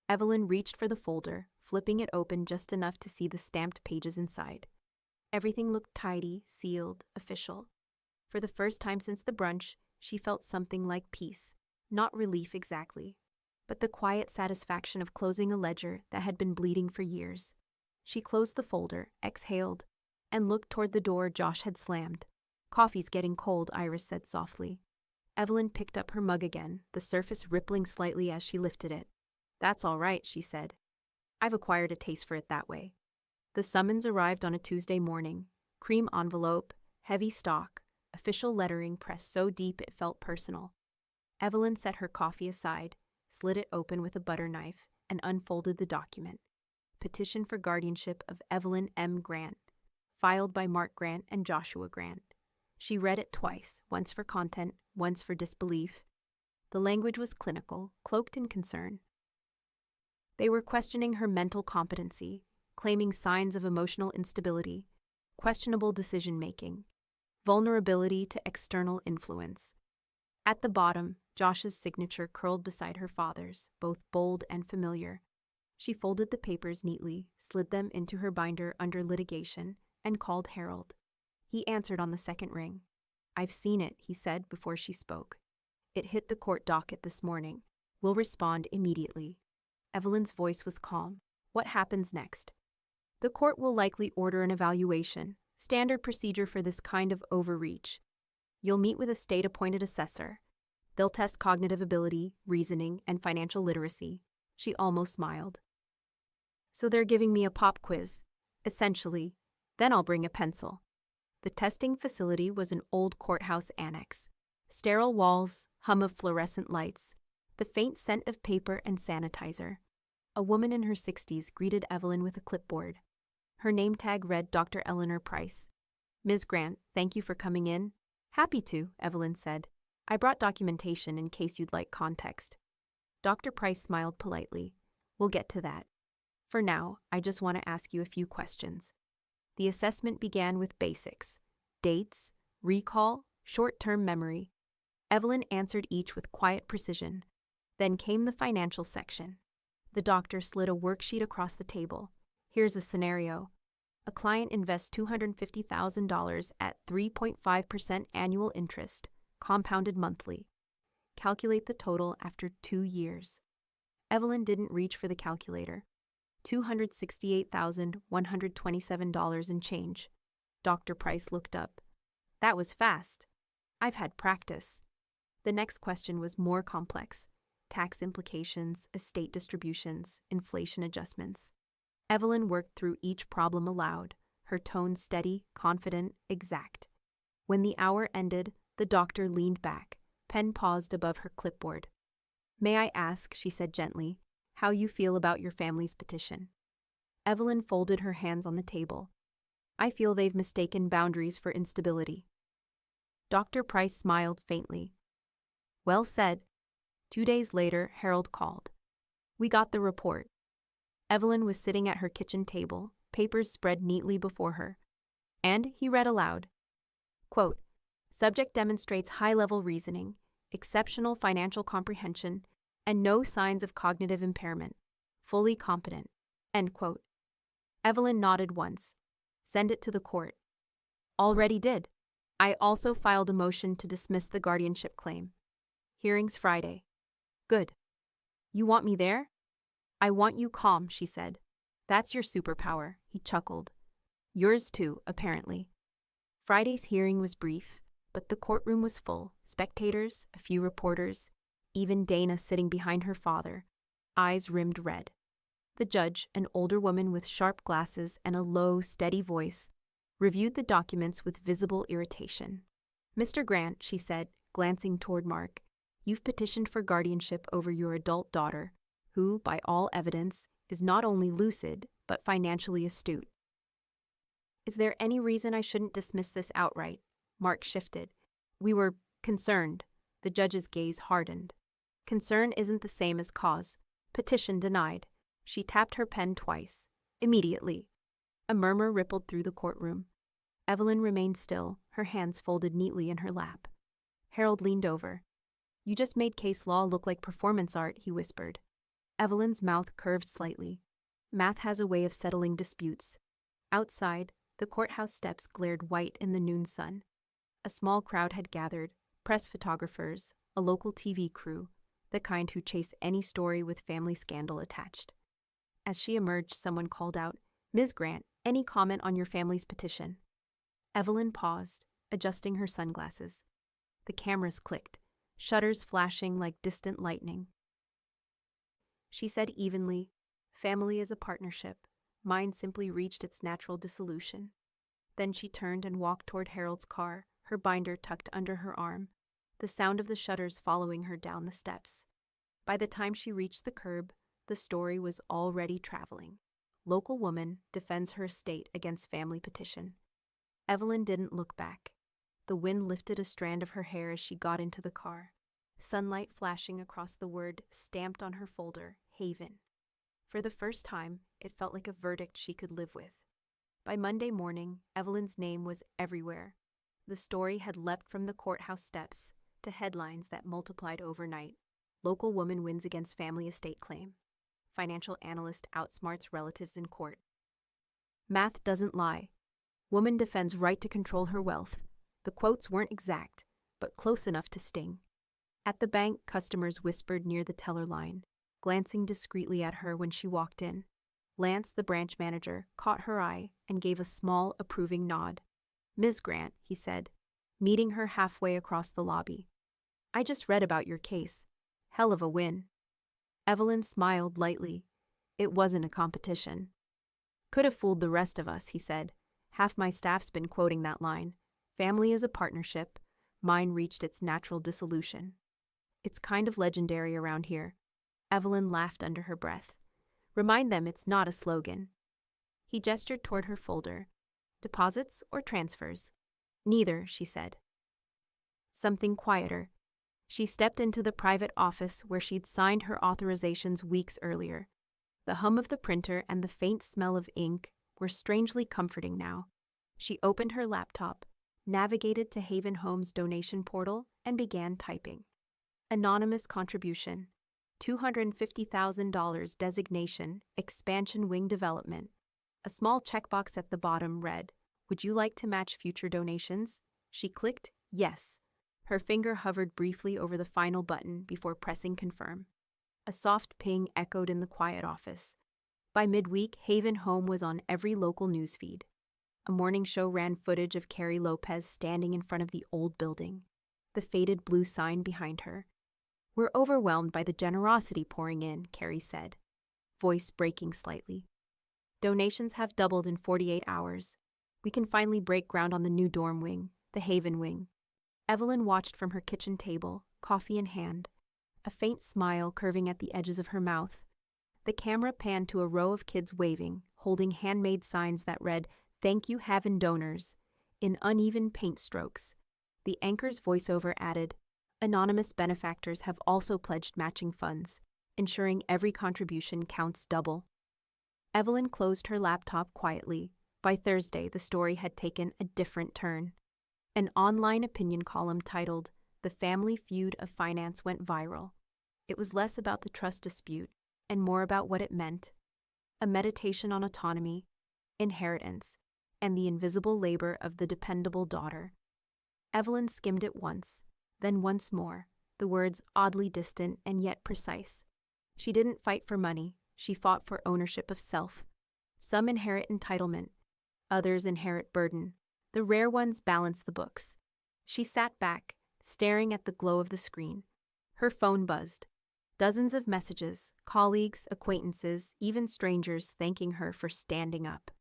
Evelyn reached for the folder, flipping it open just enough to see the stamped pages inside. Everything looked tidy, sealed, official. For the first time since the brunch, she felt something like peace. Not relief exactly, but the quiet satisfaction of closing a ledger that had been bleeding for years. She closed the folder, exhaled, and looked toward the door Josh had slammed. Coffee's getting cold, Iris said softly. Evelyn picked up her mug again, the surface rippling slightly as she lifted it. That's all right, she said. I've acquired a taste for it that way. The summons arrived on a Tuesday morning. Cream envelope, heavy stock, official lettering pressed so deep it felt personal. Evelyn set her coffee aside, slid it open with a butter knife, and unfolded the document. Petition for guardianship of Evelyn M. Grant, filed by Mark Grant and Joshua Grant. She read it twice, once for content, once for disbelief. The language was clinical, cloaked in concern. They were questioning her mental competency, claiming signs of emotional instability, questionable decision-making, vulnerability to external influence. At the bottom, Josh's signature curled beside her father's, both bold and familiar. She folded the papers neatly, slid them into her binder under litigation, and called Harold. He answered on the second ring. I've seen it, he said before she spoke. It hit the court docket this morning. We'll respond immediately. Evelyn's voice was calm. What happens next? The court will likely order an evaluation, standard procedure for this kind of overreach. You'll meet with a state-appointed assessor. They'll test cognitive ability, reasoning, and financial literacy. She almost smiled. So they're giving me a pop quiz, essentially. Then I'll bring a pencil. The testing facility was an old courthouse annex. Sterile walls, hum of fluorescent lights, the faint scent of paper and sanitizer. A woman in her 60s greeted Evelyn with a clipboard. Her name tag read Dr. Eleanor Price. Ms. Grant, thank you for coming in. Happy to, Evelyn said. I brought documentation in case you'd like context. Dr. Price smiled politely. We'll get to that. For now, I just want to ask you a few questions. The assessment began with basics: dates, recall, short-term memory. Evelyn answered each with quiet precision. Then came the financial section. The doctor slid a worksheet across the table. Here's a scenario. A client invests $250,000 at 3.5% annual interest, compounded monthly. Calculate the total after 2 years. Evelyn didn't reach for the calculator. $268,127 and change. Dr. Price looked up. That was fast. I've had practice. The next question was more complex. Tax implications, estate distributions, inflation adjustments. Evelyn worked through each problem aloud, her tone steady, confident, exact. When the hour ended, the doctor leaned back, pen paused above her clipboard. May I ask, she said gently, how you feel about your family's petition? Evelyn folded her hands on the table. I feel they've mistaken boundaries for instability. Dr. Price smiled faintly. Well said. 2 days later, Harold called. We got the report. Evelyn was sitting at her kitchen table, papers spread neatly before her. And he read aloud. Quote, subject demonstrates high-level reasoning, exceptional financial comprehension, and no signs of cognitive impairment. Fully competent. End quote. Evelyn nodded once. Send it to the court. Already did. I also filed a motion to dismiss the guardianship claim. Hearings Friday. Good. You want me there? I want you calm, she said. That's your superpower, he chuckled. Yours too, apparently. Friday's hearing was brief, but the courtroom was full. Spectators, a few reporters, even Dana sitting behind her father, eyes rimmed red. The judge, an older woman with sharp glasses and a low, steady voice, reviewed the documents with visible irritation. "Mr. Grant," she said, glancing toward Mark, "you've petitioned for guardianship over your adult daughter, who, by all evidence, is not only lucid, but financially astute. Is there any reason I shouldn't dismiss this outright?" Mark shifted. "We were concerned." The judge's gaze hardened. "Concern isn't the same as cause. Petition denied." She tapped her pen twice. "Immediately." A murmur rippled through the courtroom. Evelyn remained still, her hands folded neatly in her lap. Harold leaned over. "You just made case law look like performance art," he whispered. Evelyn's mouth curved slightly. "Math has a way of settling disputes." Outside, the courthouse steps glared white in the noon sun. A small crowd had gathered, press photographers, a local TV crew, the kind who chase any story with family scandal attached. As she emerged, someone called out, "Ms. Grant, any comment on your family's petition?" Evelyn paused, adjusting her sunglasses. The cameras clicked, shutters flashing like distant lightning. She said evenly, "Family is a partnership. Mine simply reached its natural dissolution." Then she turned and walked toward Harold's car, her binder tucked under her arm, the sound of the shutters following her down the steps. By the time she reached the curb, the story was already traveling. Local woman defends her estate against family petition. Evelyn didn't look back. The wind lifted a strand of her hair as she got into the car, sunlight flashing across the word stamped on her folder, Haven. For the first time, it felt like a verdict she could live with. By Monday morning, Evelyn's name was everywhere. The story had leapt from the courthouse steps to headlines that multiplied overnight. Local woman wins against family estate claim. Financial analyst outsmarts relatives in court. Math doesn't lie. Woman defends right to control her wealth. The quotes weren't exact, but close enough to sting. At the bank, customers whispered near the teller line, glancing discreetly at her when she walked in. Lance, the branch manager, caught her eye and gave a small, approving nod. "Ms. Grant," he said, meeting her halfway across the lobby. "I just read about your case. Hell of a win." Evelyn smiled lightly. It wasn't a competition. "Could have fooled the rest of us," he said. "Half my staff's been quoting that line. Family is a partnership. Mine reached its natural dissolution. It's kind of legendary around here." Evelyn laughed under her breath. "Remind them it's not a slogan." He gestured toward her folder. "Deposits or transfers?" "Neither," she said. Something quieter. She stepped into the private office where she'd signed her authorizations weeks earlier. The hum of the printer and the faint smell of ink were strangely comforting now. She opened her laptop, navigated to Haven Home's donation portal, and began typing. Anonymous contribution. $250,000 designation, expansion wing development. A small checkbox at the bottom read, "Would you like to match future donations?" She clicked yes. Her finger hovered briefly over the final button before pressing confirm. A soft ping echoed in the quiet office. By midweek, Haven Home was on every local newsfeed. A morning show ran footage of Carrie Lopez standing in front of the old building, the faded blue sign behind her. "We're overwhelmed by the generosity pouring in," Carrie said, voice breaking slightly. "Donations have doubled in 48 hours. We can finally break ground on the new dorm wing, the Haven wing." Evelyn watched from her kitchen table, coffee in hand, a faint smile curving at the edges of her mouth. The camera panned to a row of kids waving, holding handmade signs that read, "Thank you, Haven donors," in uneven paint strokes. The anchor's voiceover added, "Anonymous benefactors have also pledged matching funds, ensuring every contribution counts double." Evelyn closed her laptop quietly. By Thursday, the story had taken a different turn. An online opinion column titled, "The Family Feud of Finance" went viral. It was less about the trust dispute and more about what it meant. A meditation on autonomy, inheritance, and the invisible labor of the dependable daughter. Evelyn skimmed it once, then once more, the words oddly distant and yet precise. She didn't fight for money, she fought for ownership of self. Some inherit entitlement, others inherit burden. The rare ones balance the books. She sat back, staring at the glow of the screen. Her phone buzzed. Dozens of messages, colleagues, acquaintances, even strangers thanking her for standing up.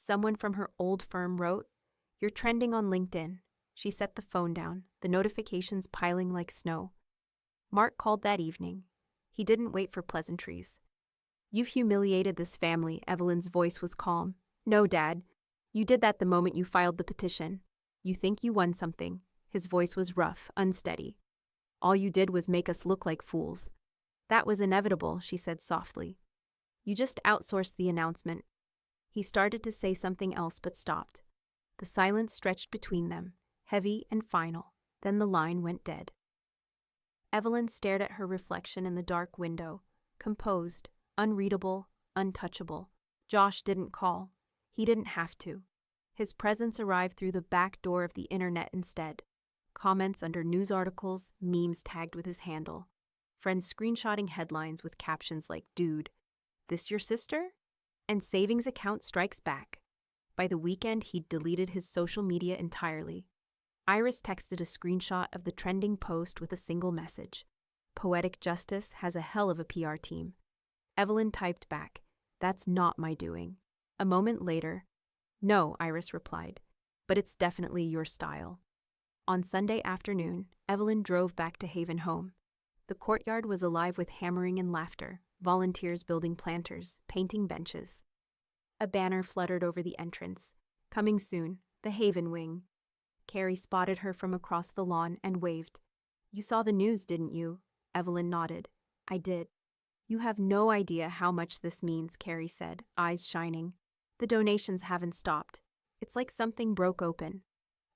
Someone from her old firm wrote, "You're trending on LinkedIn." She set the phone down, the notifications piling like snow. Mark called that evening. He didn't wait for pleasantries. "You've humiliated this family," Evelyn's voice was calm. "No, Dad. You did that the moment you filed the petition. You think you won something." His voice was rough, unsteady. "All you did was make us look like fools." "That was inevitable," she said softly. "You just outsourced the announcement." He started to say something else but stopped. The silence stretched between them, heavy and final. Then the line went dead. Evelyn stared at her reflection in the dark window, composed, unreadable, untouchable. Josh didn't call. He didn't have to. His presence arrived through the back door of the internet instead. Comments under news articles, memes tagged with his handle. Friends screenshotting headlines with captions like, "Dude, this your sister?" And savings account strikes back. By the weekend, he'd deleted his social media entirely. Iris texted a screenshot of the trending post with a single message. "Poetic Justice has a hell of a PR team." Evelyn typed back, "That's not my doing." A moment later, "No," Iris replied, "but it's definitely your style." On Sunday afternoon, Evelyn drove back to Haven Home. The courtyard was alive with hammering and laughter, volunteers building planters, painting benches. A banner fluttered over the entrance. "Coming soon, the Haven Wing." Carrie spotted her from across the lawn and waved. "You saw the news, didn't you?" Evelyn nodded. "I did." "You have no idea how much this means," Carrie said, eyes shining. "The donations haven't stopped. It's like something broke open."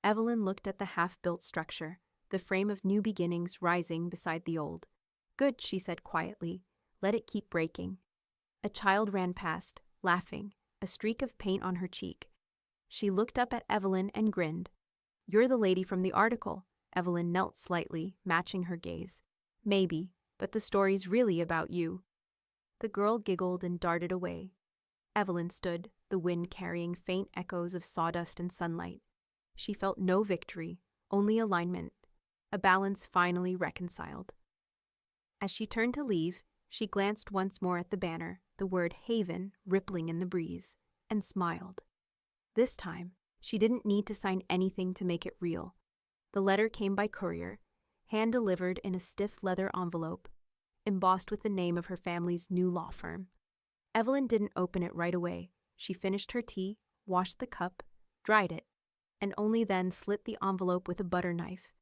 Evelyn looked at the half-built structure, the frame of new beginnings rising beside the old. "Good," she said quietly. "Let it keep breaking." A child ran past, laughing, a streak of paint on her cheek. She looked up at Evelyn and grinned. "You're the lady from the article." Evelyn knelt slightly, matching her gaze. "Maybe, but the story's really about you." The girl giggled and darted away. Evelyn stood, the wind carrying faint echoes of sawdust and sunlight. She felt no victory, only alignment, a balance finally reconciled. As she turned to leave, she glanced once more at the banner, the word Haven rippling in the breeze, and smiled. This time, she didn't need to sign anything to make it real. The letter came by courier, hand-delivered in a stiff leather envelope, embossed with the name of her family's new law firm. Evelyn didn't open it right away. She finished her tea, washed the cup, dried it, and only then slit the envelope with a butter knife,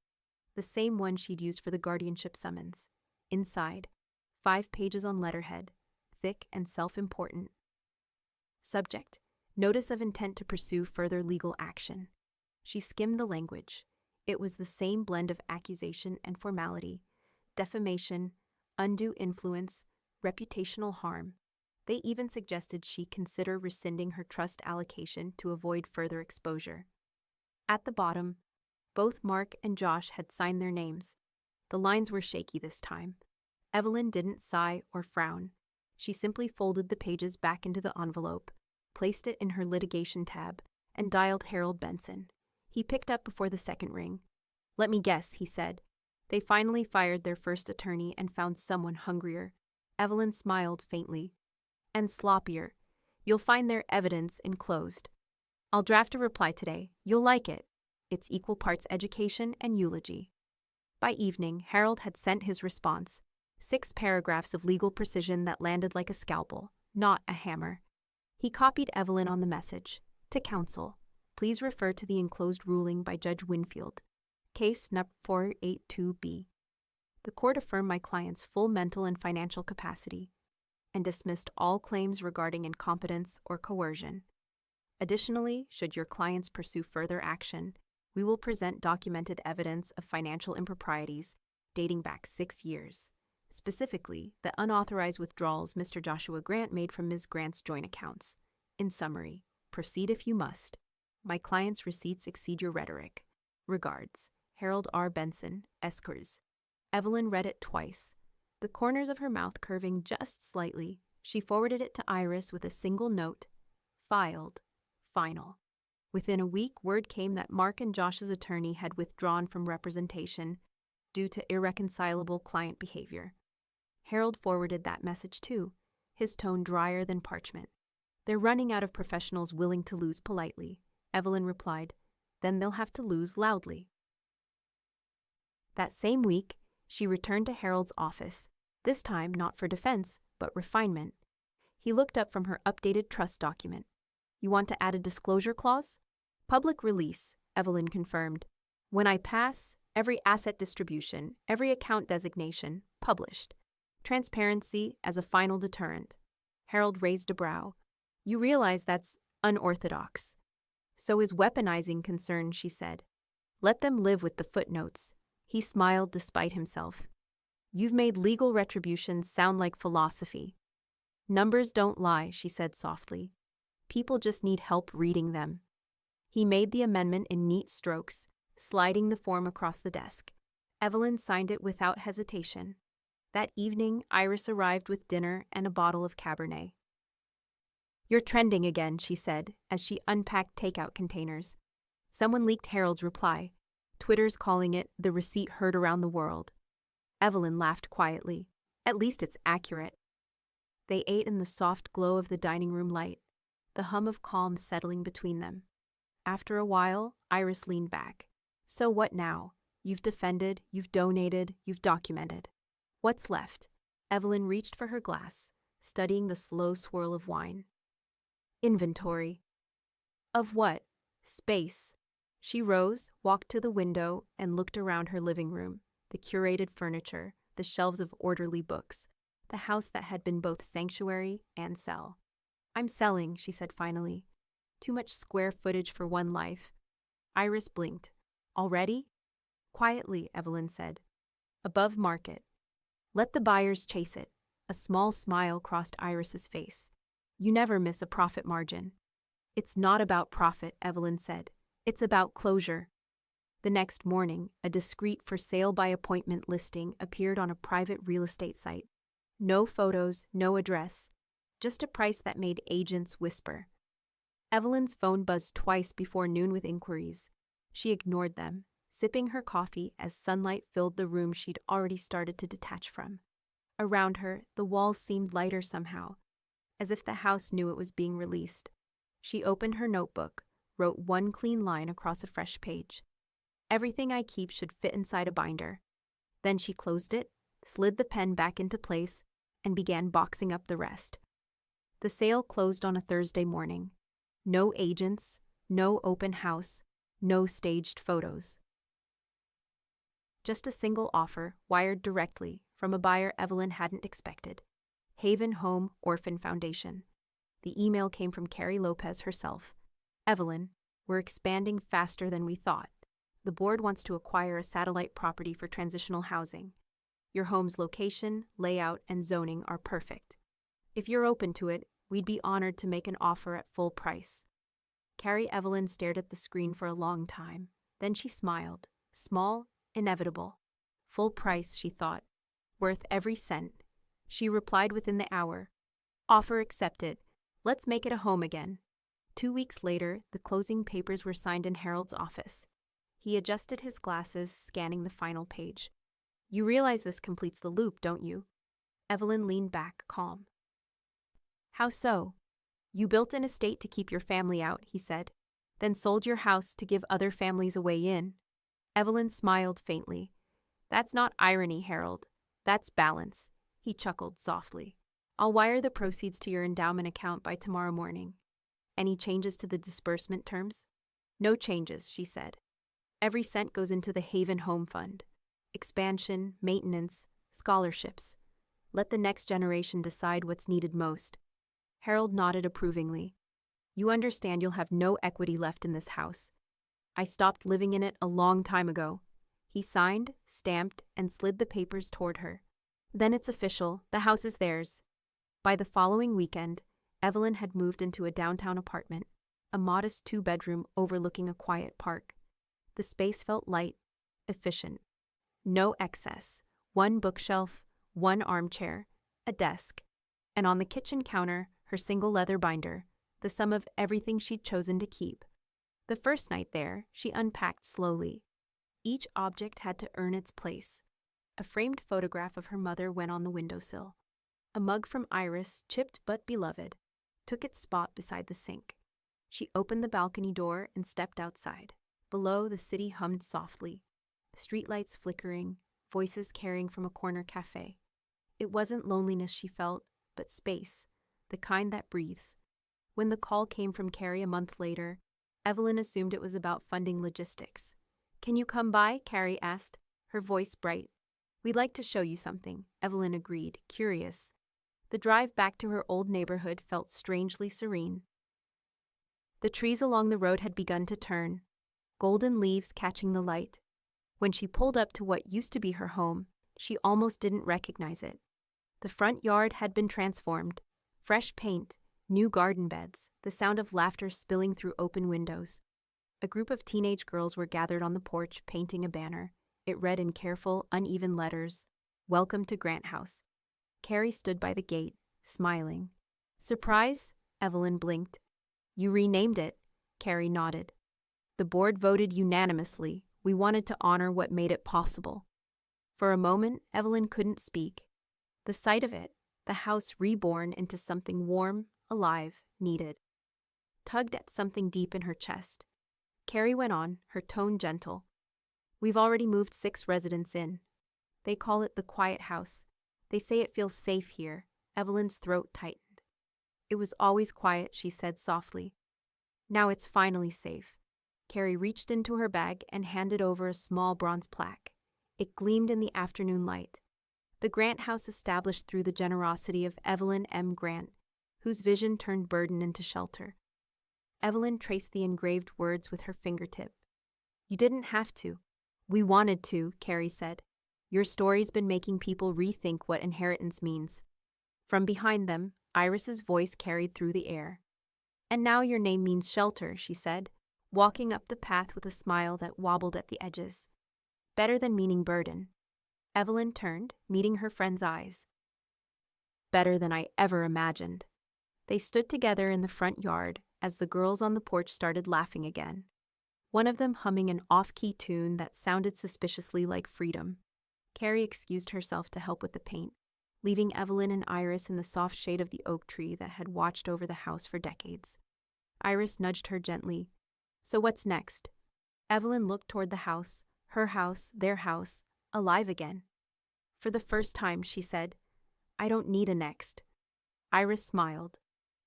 the same one she'd used for the guardianship summons. Inside, 5 pages on letterhead, thick and self-important. Subject: Notice of intent to pursue further legal action. She skimmed the language. It was the same blend of accusation and formality, defamation, undue influence, reputational harm. They even suggested she consider rescinding her trust allocation to avoid further exposure. At the bottom, both Mark and Josh had signed their names. The lines were shaky this time. Evelyn didn't sigh or frown. She simply folded the pages back into the envelope, placed it in her litigation tab, and dialed Harold Benson. He picked up before the second ring. "Let me guess," he said. "They finally fired their first attorney and found someone hungrier." Evelyn smiled faintly. "And sloppier. You'll find their evidence enclosed. I'll draft a reply today. You'll like it. It's equal parts education and eulogy." By evening, Harold had sent his response, 6 paragraphs of legal precision that landed like a scalpel, not a hammer. He copied Evelyn on the message. "To counsel, please refer to the enclosed ruling by Judge Winfield. Case No. 482B. The court affirmed my client's full mental and financial capacity and dismissed all claims regarding incompetence or coercion. Additionally, should your clients pursue further action, we will present documented evidence of financial improprieties dating back 6 years. Specifically, the unauthorized withdrawals Mr. Joshua Grant made from Ms. Grant's joint accounts. In summary, proceed if you must. My client's receipts exceed your rhetoric. Regards, Harold R. Benson, Eskers." Evelyn read it twice, the corners of her mouth curving just slightly. She forwarded it to Iris with a single note: "Filed. Final." Within a week, word came that Mark and Josh's attorney had withdrawn from representation due to irreconcilable client behavior. Harold forwarded that message too, his tone drier than parchment. They're running out of professionals willing to lose politely, Evelyn replied. Then they'll have to lose loudly. That same week, she returned to Harold's office, this time not for defense, but refinement. He looked up from her updated trust document. You want to add a disclosure clause? Public release, Evelyn confirmed. When I pass, every asset distribution, every account designation, published. Transparency as a final deterrent. Harold raised a brow. You realize that's unorthodox. So is weaponizing concerned, she said. Let them live with the footnotes. He smiled despite himself. You've made legal retribution sound like philosophy. Numbers don't lie, she said softly. People just need help reading them. He made the amendment in neat strokes, sliding the form across the desk. Evelyn signed it without hesitation. That evening, Iris arrived with dinner and a bottle of Cabernet. You're trending again, she said, as she unpacked takeout containers. Someone leaked Harold's reply. Twitter's calling it the receipt heard around the world. Evelyn laughed quietly. At least it's accurate. They ate in the soft glow of the dining room light, the hum of calm settling between them. After a while, Iris leaned back. So what now? You've defended, you've donated, you've documented. What's left? Evelyn reached for her glass, studying the slow swirl of wine. Inventory. Of what? Space. She rose, walked to the window, and looked around her living room, the curated furniture, the shelves of orderly books, the house that had been both sanctuary and cell. I'm selling, she said finally. Too much square footage for one life. Iris blinked. Already? Quietly, Evelyn said. Above market. Let the buyers chase it. A small smile crossed Iris's face. You never miss a profit margin. It's not about profit, Evelyn said. It's about closure. The next morning, a discreet for sale by appointment listing appeared on a private real estate site. No photos, no address. Just a price that made agents whisper. Evelyn's phone buzzed twice before noon with inquiries. She ignored them, sipping her coffee as sunlight filled the room she'd already started to detach from. Around her, the walls seemed lighter somehow, as if the house knew it was being released. She opened her notebook, wrote one clean line across a fresh page. Everything I keep should fit inside a binder. Then she closed it, slid the pen back into place, and began boxing up the rest. The sale closed on a Thursday morning. No agents, no open house, no staged photos. Just a single offer, wired directly from a buyer Evelyn hadn't expected. Haven Home Orphan Foundation. The email came from Carrie Lopez herself. Evelyn, we're expanding faster than we thought. The board wants to acquire a satellite property for transitional housing. Your home's location, layout, and zoning are perfect. If you're open to it, we'd be honored to make an offer at full price. Carrie Evelyn stared at the screen for a long time. Then she smiled. Small, inevitable. Full price, she thought. Worth every cent. She replied within the hour. Offer accepted. Let's make it a home again. 2 weeks later, the closing papers were signed in Harold's office. He adjusted his glasses, scanning the final page. You realize this completes the loop, don't you? Evelyn leaned back, calm. How so? You built an estate to keep your family out, he said, then sold your house to give other families a way in. Evelyn smiled faintly. That's not irony, Harold. That's balance. He chuckled softly. I'll wire the proceeds to your endowment account by tomorrow morning. Any changes to the disbursement terms? No changes, she said. Every cent goes into the Haven Home Fund. Expansion, maintenance, scholarships. Let the next generation decide what's needed most. Harold nodded approvingly. You understand you'll have no equity left in this house. I stopped living in it a long time ago. He signed, stamped, and slid the papers toward her. Then it's official, the house is theirs. By the following weekend, Evelyn had moved into a downtown apartment, a modest 2-bedroom overlooking a quiet park. The space felt light, efficient. No excess. One bookshelf, one armchair, a desk, and on the kitchen counter, her single leather binder, the sum of everything she'd chosen to keep. The first night there, she unpacked slowly. Each object had to earn its place. A framed photograph of her mother went on the windowsill. A mug from Iris, chipped but beloved. took its spot beside the sink. She opened the balcony door and stepped outside. Below, the city hummed softly, streetlights flickering, voices carrying from a corner cafe. It wasn't loneliness she felt, but space, the kind that breathes. When the call came from Carrie a month later, Evelyn assumed it was about funding logistics. "Can you come by?" Carrie asked, her voice bright. "We'd like to show you something," Evelyn agreed, curious. The drive back to her old neighborhood felt strangely serene. The trees along the road had begun to turn, golden leaves catching the light. When she pulled up to what used to be her home, she almost didn't recognize it. The front yard had been transformed. Fresh paint, new garden beds, the sound of laughter spilling through open windows. A group of teenage girls were gathered on the porch painting a banner. It read in careful, uneven letters, "Welcome to Grant House." Carrie stood by the gate, smiling. "Surprise?" Evelyn blinked. "You renamed it," Carrie nodded. "The board voted unanimously. We wanted to honor what made it possible." For a moment, Evelyn couldn't speak. The sight of it, the house reborn into something warm, alive, needed, tugged at something deep in her chest. Carrie went on, her tone gentle. "We've already moved 6 residents in. They call it the quiet house. They say it feels safe here." Evelyn's throat tightened. "It was always quiet," she said softly. "Now it's finally safe." Carrie reached into her bag and handed over a small bronze plaque. It gleamed in the afternoon light. The Grant House established through the generosity of Evelyn M. Grant, whose vision turned burden into shelter. Evelyn traced the engraved words with her fingertip. "You didn't have to. We wanted to," Carrie said. "Your story's been making people rethink what inheritance means." From behind them, Iris's voice carried through the air. "And now your name means shelter," she said, walking up the path with a smile that wobbled at the edges. "Better than meaning burden." Evelyn turned, meeting her friend's eyes. "Better than I ever imagined." They stood together in the front yard as the girls on the porch started laughing again, one of them humming an off-key tune that sounded suspiciously like freedom. Carrie excused herself to help with the paint, leaving Evelyn and Iris in the soft shade of the oak tree that had watched over the house for decades. Iris nudged her gently. "So what's next?" Evelyn looked toward the house, her house, their house, alive again. "For the first time," she said, "I don't need a next." Iris smiled,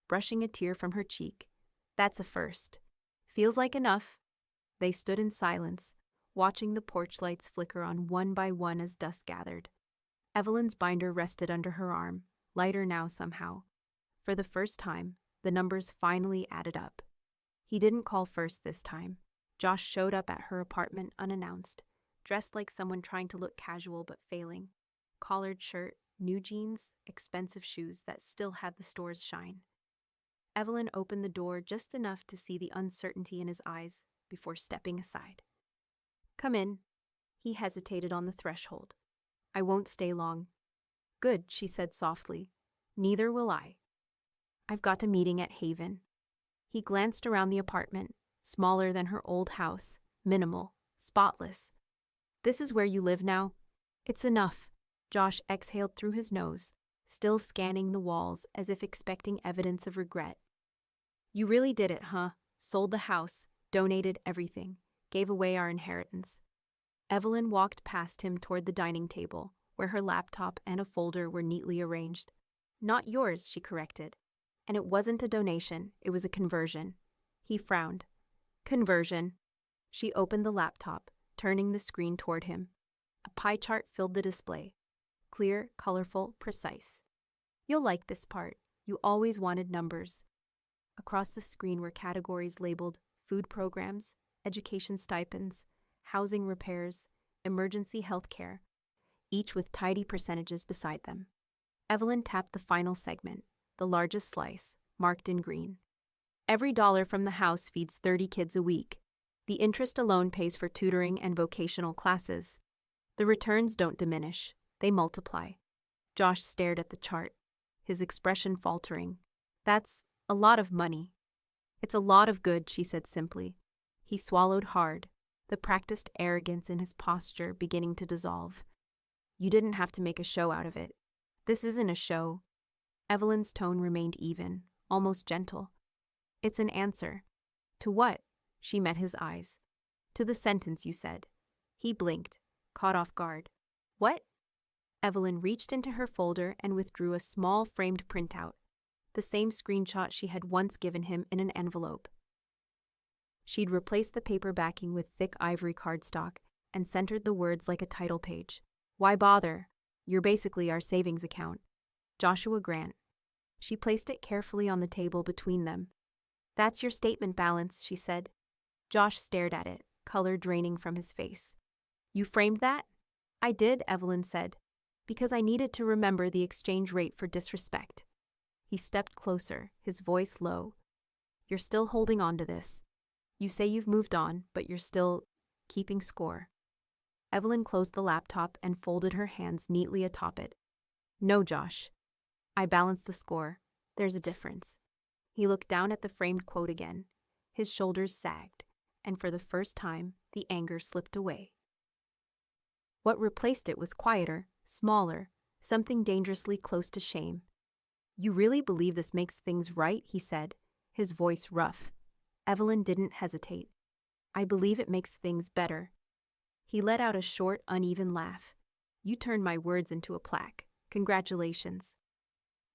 brushing a tear from her cheek. "That's a first. Feels like enough." They stood in silence, watching the porch lights flicker on one by one as dusk gathered. Evelyn's binder rested under her arm, lighter now somehow. For the first time, the numbers finally added up. He didn't call first this time. Josh showed up at her apartment unannounced, dressed like someone trying to look casual but failing. Collared shirt, new jeans, expensive shoes that still had the store's shine. Evelyn opened the door just enough to see the uncertainty in his eyes before stepping aside. "Come in." He hesitated on the threshold. "I won't stay long." "Good," she said softly. "Neither will I. I've got a meeting at Haven." He glanced around the apartment, smaller than her old house, minimal, spotless. "This is where you live now?" "It's enough." Josh exhaled through his nose, still scanning the walls as if expecting evidence of regret. "You really did it, huh? Sold the house, donated everything, gave away our inheritance." Evelyn walked past him toward the dining table, where her laptop and a folder were neatly arranged. "Not yours," she corrected. "And it wasn't a donation, it was a conversion." He frowned. "Conversion." She opened the laptop, turning the screen toward him. A pie chart filled the display. Clear, colorful, precise. "You'll like this part. You always wanted numbers." Across the screen were categories labeled food programs, education stipends, housing repairs, emergency health care, each with tidy percentages beside them. Evelyn tapped the final segment, the largest slice, marked in green. "Every dollar from the house feeds 30 kids a week. The interest alone pays for tutoring and vocational classes. The returns don't diminish, they multiply." Josh stared at the chart, his expression faltering. "That's a lot of money." "It's a lot of good," she said simply. He swallowed hard, the practiced arrogance in his posture beginning to dissolve. "You didn't have to make a show out of it. This isn't a show." Evelyn's tone remained even, almost gentle. It's an answer. To what? She met his eyes. To the sentence you said. He blinked, caught off guard. What? Evelyn reached into her folder and withdrew a small framed printout, the same screenshot she had once given him in an envelope. She'd replaced the paper backing with thick ivory cardstock and centered the words like a title page. Why bother? You're basically our savings account. Joshua Grant. She placed it carefully on the table between them. That's your statement balance, she said. Josh stared at it, color draining from his face. You framed that? I did, Evelyn said, because I needed to remember the exchange rate for disrespect. He stepped closer, his voice low. You're still holding on to this. You say you've moved on, but you're still keeping score. Evelyn closed the laptop and folded her hands neatly atop it. No, Josh. I balanced the score. There's a difference. He looked down at the framed quote again. His shoulders sagged, and for the first time, the anger slipped away. What replaced it was quieter, smaller, something dangerously close to shame. You really believe this makes things right? He said, his voice rough. Evelyn didn't hesitate. I believe it makes things better. He let out a short, uneven laugh. You turned my words into a plaque. Congratulations.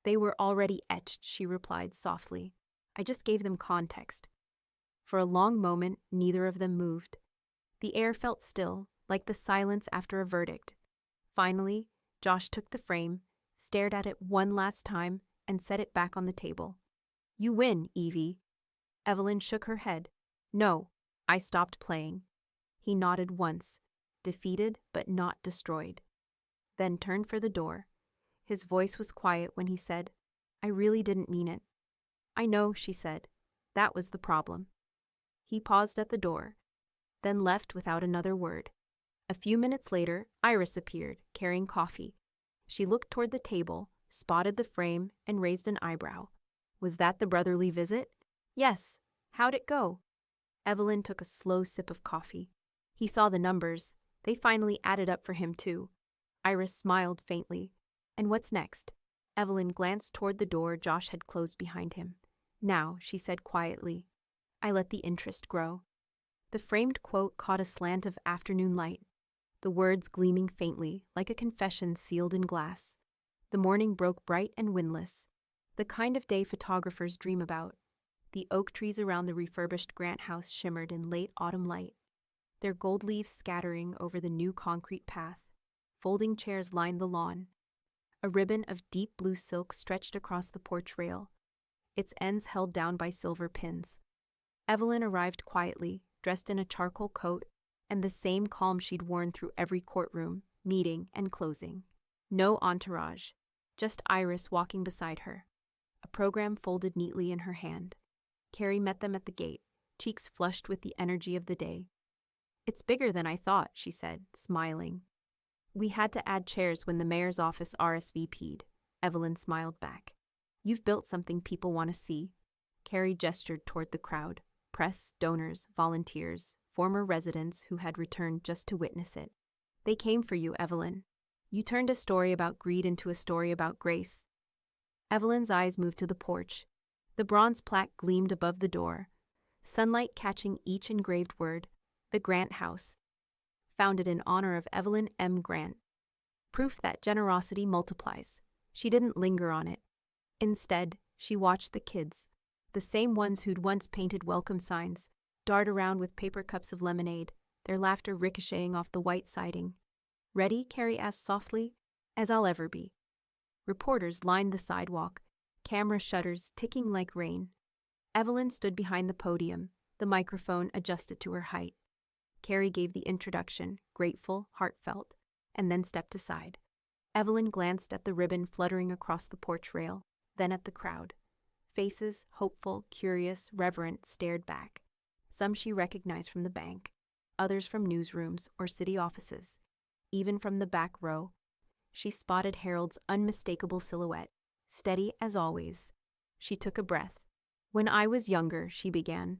They were already etched, she replied softly. I just gave them context. For a long moment, neither of them moved. The air felt still, like the silence after a verdict. Finally, Josh took the frame, stared at it one last time, and set it back on the table. You win, Evie. Evelyn shook her head. No, I stopped playing. He nodded once, defeated but not destroyed. Then turned for the door. His voice was quiet when he said, I really didn't mean it. I know, she said. That was the problem. He paused at the door, then left without another word. A few minutes later, Iris appeared, carrying coffee. She looked toward the table, spotted the frame, and raised an eyebrow. Was that the brotherly visit? Yes. How'd it go? Evelyn took a slow sip of coffee. He saw the numbers. They finally added up for him, too. Iris smiled faintly. And what's next? Evelyn glanced toward the door Josh had closed behind him. Now, she said quietly, I let the interest grow. The framed quote caught a slant of afternoon light, the words gleaming faintly, like a confession sealed in glass. The morning broke bright and windless, the kind of day photographers dream about. The oak trees around the refurbished Grant house shimmered in late autumn light, their gold leaves scattering over the new concrete path. Folding chairs lined the lawn. A ribbon of deep blue silk stretched across the porch rail, its ends held down by silver pins. Evelyn arrived quietly, dressed in a charcoal coat, and the same calm she'd worn through every courtroom, meeting, and closing. No entourage, just Iris walking beside her, a program folded neatly in her hand. Carrie met them at the gate, cheeks flushed with the energy of the day. It's bigger than I thought, she said, smiling. We had to add chairs when the mayor's office RSVP'd. Evelyn smiled back. You've built something people want to see. Carrie gestured toward the crowd. Press, donors, volunteers, former residents who had returned just to witness it. They came for you, Evelyn. You turned a story about greed into a story about grace. Evelyn's eyes moved to the porch. The bronze plaque gleamed above the door, sunlight catching each engraved word. The Grant House, founded in honor of Evelyn M. Grant. Proof that generosity multiplies. She didn't linger on it. Instead, she watched the kids, the same ones who'd once painted welcome signs, dart around with paper cups of lemonade, their laughter ricocheting off the white siding. Ready? Carrie asked softly. As I'll ever be. Reporters lined the sidewalk, camera shutters ticking like rain. Evelyn stood behind the podium, the microphone adjusted to her height. Carrie gave the introduction, grateful, heartfelt, and then stepped aside. Evelyn glanced at the ribbon fluttering across the porch rail, then at the crowd. Faces, hopeful, curious, reverent, stared back. Some she recognized from the bank, others from newsrooms or city offices. Even from the back row, she spotted Harold's unmistakable silhouette, steady as always. She took a breath. When I was younger, she began,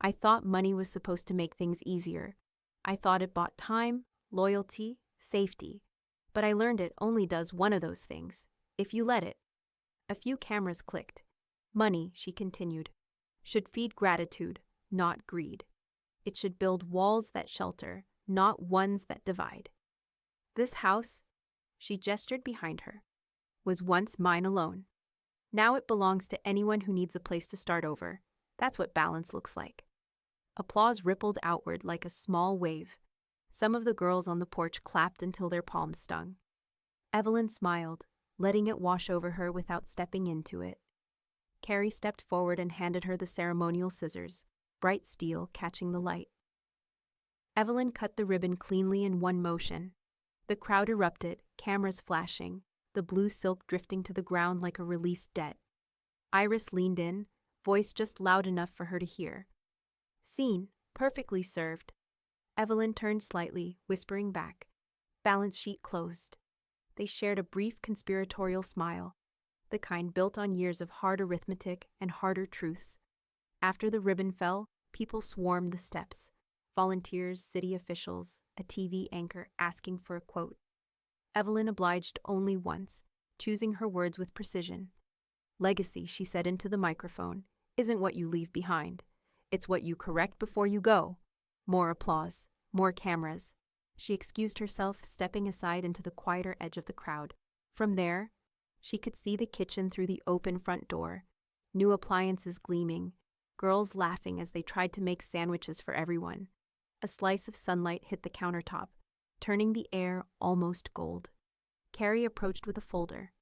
I thought money was supposed to make things easier. I thought it bought time, loyalty, safety. But I learned it only does one of those things, if you let it. A few cameras clicked. Money, she continued, should feed gratitude, not greed. It should build walls that shelter, not ones that divide. This house, she gestured behind her, was once mine alone. Now it belongs to anyone who needs a place to start over. That's what balance looks like. Applause rippled outward like a small wave. Some of the girls on the porch clapped until their palms stung. Evelyn smiled, letting it wash over her without stepping into it. Carrie stepped forward and handed her the ceremonial scissors, bright steel catching the light. Evelyn cut the ribbon cleanly in one motion. The crowd erupted, cameras flashing, the blue silk drifting to the ground like a released debt. Iris leaned in, voice just loud enough for her to hear. Scene, perfectly served. Evelyn turned slightly, whispering back. Balance sheet closed. They shared a brief conspiratorial smile, the kind built on years of hard arithmetic and harder truths. After the ribbon fell, people swarmed the steps. Volunteers, city officials, a TV anchor asking for a quote. Evelyn obliged only once, choosing her words with precision. Legacy, she said into the microphone, isn't what you leave behind. It's what you correct before you go. More applause, more cameras. She excused herself, stepping aside into the quieter edge of the crowd. From there, she could see the kitchen through the open front door, new appliances gleaming, girls laughing as they tried to make sandwiches for everyone. A slice of sunlight hit the countertop, turning the air almost gold. Carrie approached with a folder.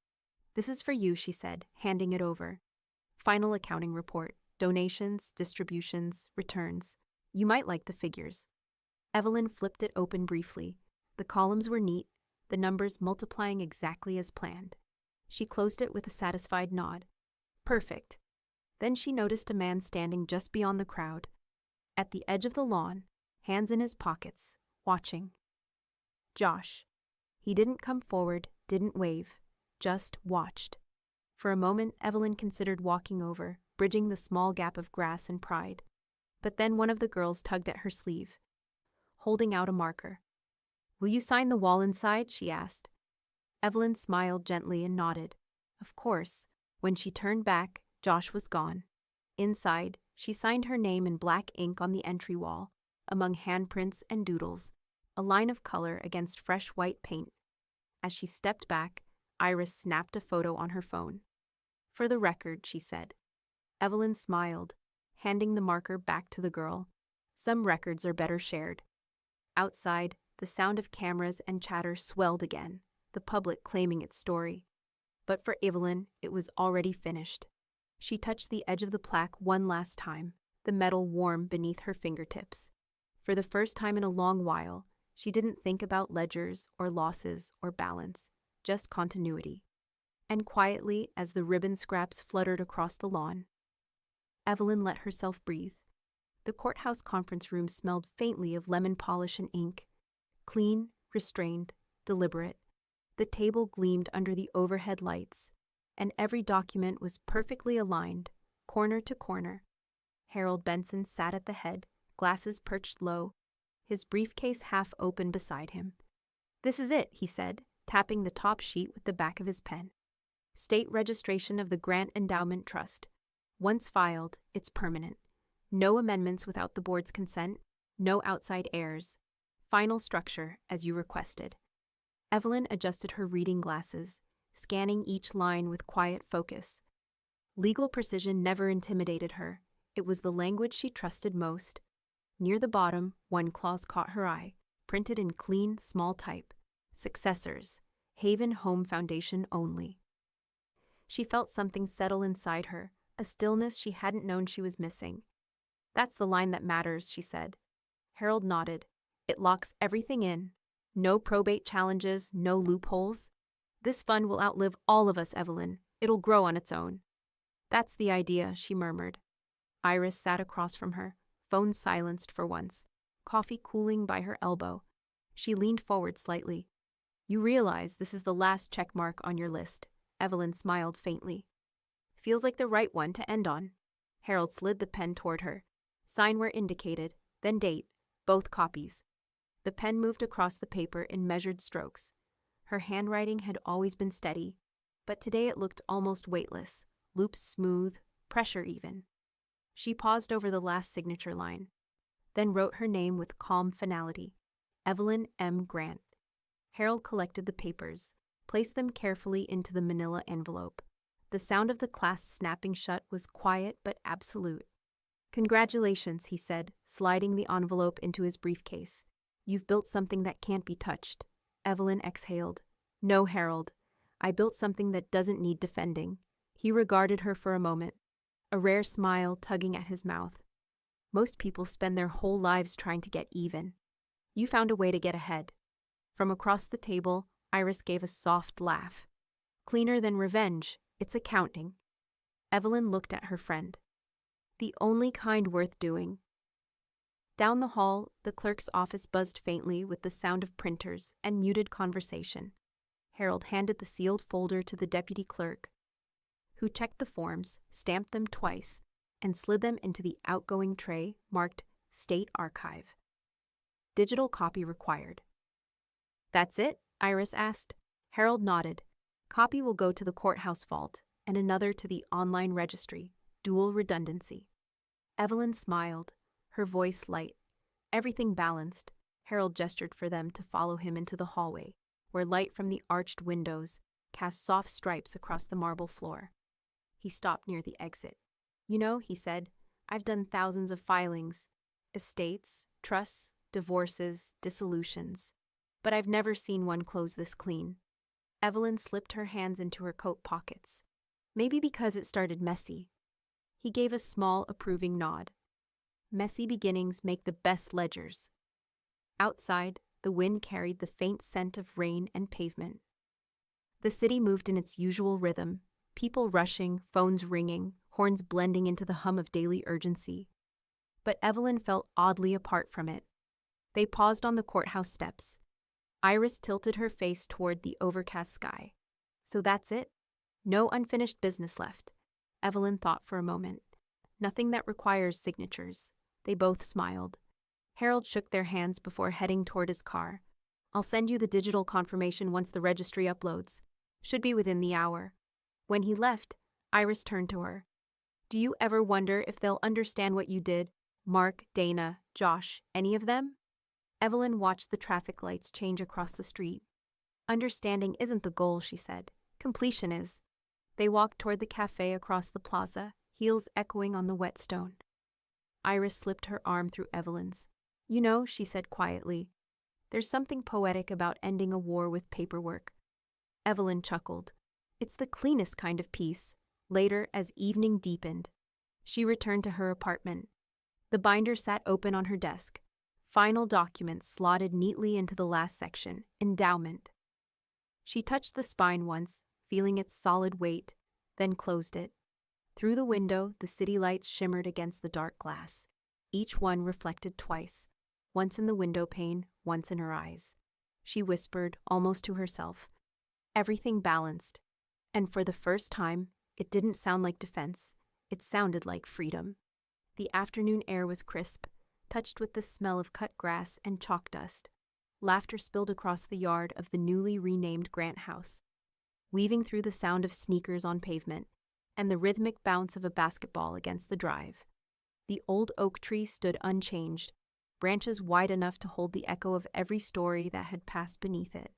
This is for you, she said, handing it over. Final accounting report, donations, distributions, returns. You might like the figures. Evelyn flipped it open briefly. The columns were neat, the numbers multiplying exactly as planned. She closed it with a satisfied nod. Perfect. Then she noticed a man standing just beyond the crowd, at the edge of the lawn, hands in his pockets, watching. Josh. He didn't come forward, didn't wave, just watched. For a moment, Evelyn considered walking over, bridging the small gap of grass and pride. But then one of the girls tugged at her sleeve, holding out a marker. Will you sign the wall inside? She asked. Evelyn smiled gently and nodded. Of course. When she turned back, Josh was gone. Inside, she signed her name in black ink on the entry wall, among handprints and doodles, a line of color against fresh white paint. As she stepped back, Iris snapped a photo on her phone. For the record, she said. Evelyn smiled, handing the marker back to the girl. Some records are better shared. Outside, the sound of cameras and chatter swelled again, the public claiming its story. But for Evelyn, it was already finished. She touched the edge of the plaque one last time, the metal warm beneath her fingertips. For the first time in a long while, she didn't think about ledgers or losses or balance, just continuity. And quietly, as the ribbon scraps fluttered across the lawn, Evelyn let herself breathe. The courthouse conference room smelled faintly of lemon polish and ink. Clean, restrained, deliberate. The table gleamed under the overhead lights, and every document was perfectly aligned, corner to corner. Harold Benson sat at the head, glasses perched low, his briefcase half open beside him. This is it, he said, tapping the top sheet with the back of his pen. State registration of the Grant Endowment Trust. Once filed, it's permanent. No amendments without the board's consent, no outside heirs. Final structure, as you requested. Evelyn adjusted her reading glasses, scanning each line with quiet focus. Legal precision never intimidated her. It was the language she trusted most. Near the bottom, one clause caught her eye, printed in clean, small type. Successors. Haven Home Foundation only. She felt something settle inside her, a stillness she hadn't known she was missing. That's the line that matters, she said. Harold nodded. It locks everything in. No probate challenges, no loopholes. This fund will outlive all of us, Evelyn. It'll grow on its own. That's the idea, she murmured. Iris sat across from her, phone silenced for once, coffee cooling by her elbow. She leaned forward slightly. You realize this is the last check mark on your list. Evelyn smiled faintly. Feels like the right one to end on. Harold slid the pen toward her. Sign where indicated, then date, both copies. The pen moved across the paper in measured strokes. Her handwriting had always been steady, but today it looked almost weightless, loops smooth, pressure even. She paused over the last signature line, then wrote her name with calm finality, Evelyn M. Grant. Harold collected the papers, placed them carefully into the manila envelope. The sound of the clasp snapping shut was quiet but absolute. Congratulations, he said, sliding the envelope into his briefcase. You've built something that can't be touched. Evelyn exhaled. No, Harold. I built something that doesn't need defending. He regarded her for a moment, a rare smile tugging at his mouth. Most people spend their whole lives trying to get even. You found a way to get ahead. From across the table, Iris gave a soft laugh. Cleaner than revenge, it's accounting. Evelyn looked at her friend. The only kind worth doing. Down the hall, the clerk's office buzzed faintly with the sound of printers and muted conversation. Harold handed the sealed folder to the deputy clerk, who checked the forms, stamped them twice, and slid them into the outgoing tray marked State Archive. Digital copy required. That's it? Iris asked. Harold nodded. Copy will go to the courthouse vault, and another to the online registry. Dual redundancy. Evelyn smiled, her voice light. Everything balanced. Harold gestured for them to follow him into the hallway, where light from the arched windows cast soft stripes across the marble floor. He stopped near the exit. You know, he said, I've done thousands of filings. Estates, trusts, divorces, dissolutions. But I've never seen one close this clean. Evelyn slipped her hands into her coat pockets. Maybe because it started messy. He gave a small, approving nod. Messy beginnings make the best ledgers. Outside, the wind carried the faint scent of rain and pavement. The city moved in its usual rhythm, people rushing, phones ringing, horns blending into the hum of daily urgency. But Evelyn felt oddly apart from it. They paused on the courthouse steps. Iris tilted her face toward the overcast sky. So that's it? No unfinished business left. Evelyn thought for a moment. Nothing that requires signatures. They both smiled. Harold shook their hands before heading toward his car. I'll send you the digital confirmation once the registry uploads. Should be within the hour. When he left, Iris turned to her. Do you ever wonder if they'll understand what you did? Mark, Dana, Josh, any of them? Evelyn watched the traffic lights change across the street. Understanding isn't the goal, she said. Completion is. They walked toward the cafe across the plaza, heels echoing on the wet stone. Iris slipped her arm through Evelyn's. You know, she said quietly, there's something poetic about ending a war with paperwork. Evelyn chuckled. It's the cleanest kind of peace. Later, as evening deepened, she returned to her apartment. The binder sat open on her desk. Final documents slotted neatly into the last section, endowment. She touched the spine once, feeling its solid weight, then closed it. Through the window, the city lights shimmered against the dark glass, each one reflected twice, once in the window pane, once in her eyes. She whispered, almost to herself, everything balanced. And for the first time, it didn't sound like defense, it sounded like freedom. The afternoon air was crisp, touched with the smell of cut grass and chalk dust. Laughter spilled across the yard of the newly renamed Grant House, weaving through the sound of sneakers on pavement and the rhythmic bounce of a basketball against the drive. The old oak tree stood unchanged, branches wide enough to hold the echo of every story that had passed beneath it.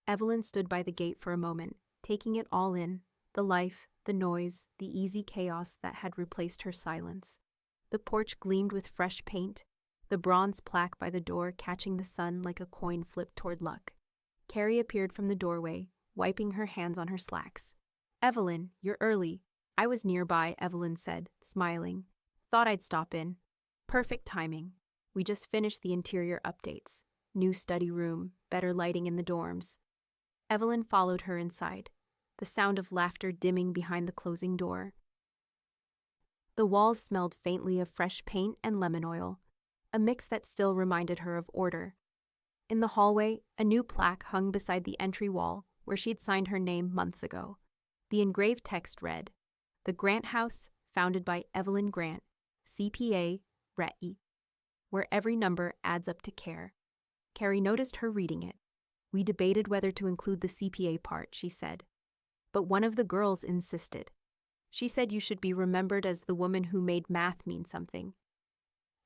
Evelyn stood by the gate for a moment, taking it all in, the life, the noise, the easy chaos that had replaced her silence. The porch gleamed with fresh paint, the bronze plaque by the door catching the sun like a coin flipped toward luck. Carrie appeared from the doorway, wiping her hands on her slacks. Evelyn, you're early. I was nearby, Evelyn said, smiling. Thought I'd stop in. Perfect timing. We just finished the interior updates. New study room, better lighting in the dorms. Evelyn followed her inside, the sound of laughter dimming behind the closing door. The walls smelled faintly of fresh paint and lemon oil, a mix that still reminded her of order. In the hallway, a new plaque hung beside the entry wall where she'd signed her name months ago. The engraved text read, The Grant House, founded by Evelyn Grant, CPA, RETI, where every number adds up to care. Carrie noticed her reading it. We debated whether to include the CPA part, she said. But one of the girls insisted. She said you should be remembered as the woman who made math mean something.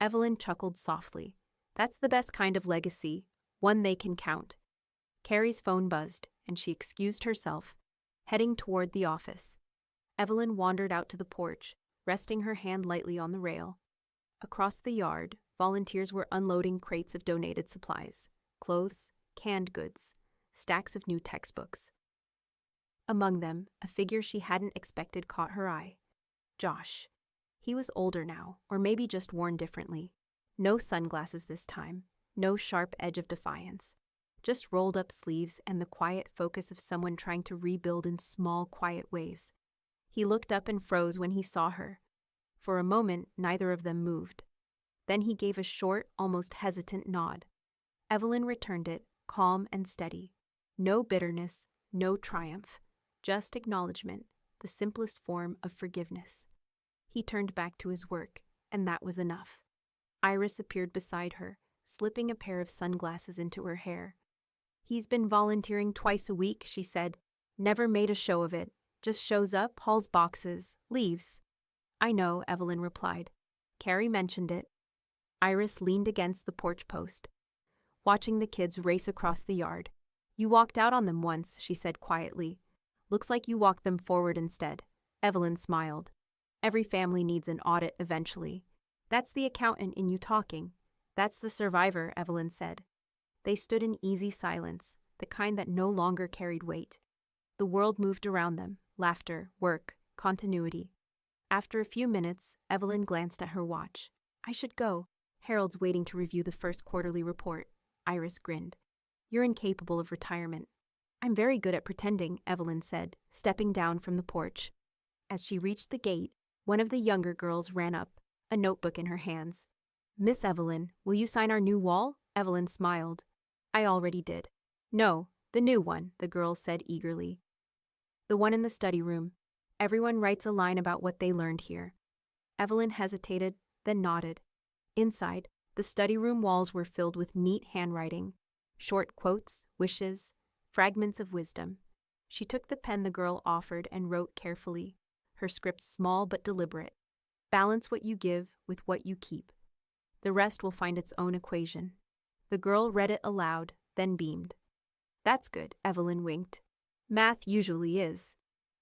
Evelyn chuckled softly. That's the best kind of legacy, one they can count. Carrie's phone buzzed, and she excused herself, heading toward the office. Evelyn wandered out to the porch, resting her hand lightly on the rail. Across the yard, volunteers were unloading crates of donated supplies, clothes, canned goods, stacks of new textbooks. Among them, a figure she hadn't expected caught her eye. Josh. He was older now, or maybe just worn differently. No sunglasses this time, no sharp edge of defiance. Just rolled up sleeves and the quiet focus of someone trying to rebuild in small, quiet ways. He looked up and froze when he saw her. For a moment, neither of them moved. Then he gave a short, almost hesitant nod. Evelyn returned it, calm and steady. No bitterness, no triumph. Just acknowledgement, the simplest form of forgiveness. He turned back to his work, and that was enough. Iris appeared beside her, slipping a pair of sunglasses into her hair. He's been volunteering twice a week, she said. Never made a show of it. Just shows up, hauls boxes, leaves. I know, Evelyn replied. Carrie mentioned it. Iris leaned against the porch post, watching the kids race across the yard. You walked out on them once, she said quietly. Looks like you walked them forward instead. Evelyn smiled. Every family needs an audit eventually. That's the accountant in you talking. That's the survivor, Evelyn said. They stood in easy silence, the kind that no longer carried weight. The world moved around them, laughter, work, continuity. After a few minutes, Evelyn glanced at her watch. I should go. Harold's waiting to review the first quarterly report. Iris grinned. You're incapable of retirement. I'm very good at pretending, Evelyn said, stepping down from the porch. As she reached the gate, one of the younger girls ran up, a notebook in her hands. Miss Evelyn, will you sign our new wall? Evelyn smiled. I already did. No, the new one, the girl said eagerly. The one in the study room. Everyone writes a line about what they learned here. Evelyn hesitated, then nodded. Inside, the study room walls were filled with neat handwriting, short quotes, wishes, fragments of wisdom. She took the pen the girl offered and wrote carefully, her script small but deliberate. Balance what you give with what you keep. The rest will find its own equation. The girl read it aloud, then beamed. That's good, Evelyn winked. Math usually is.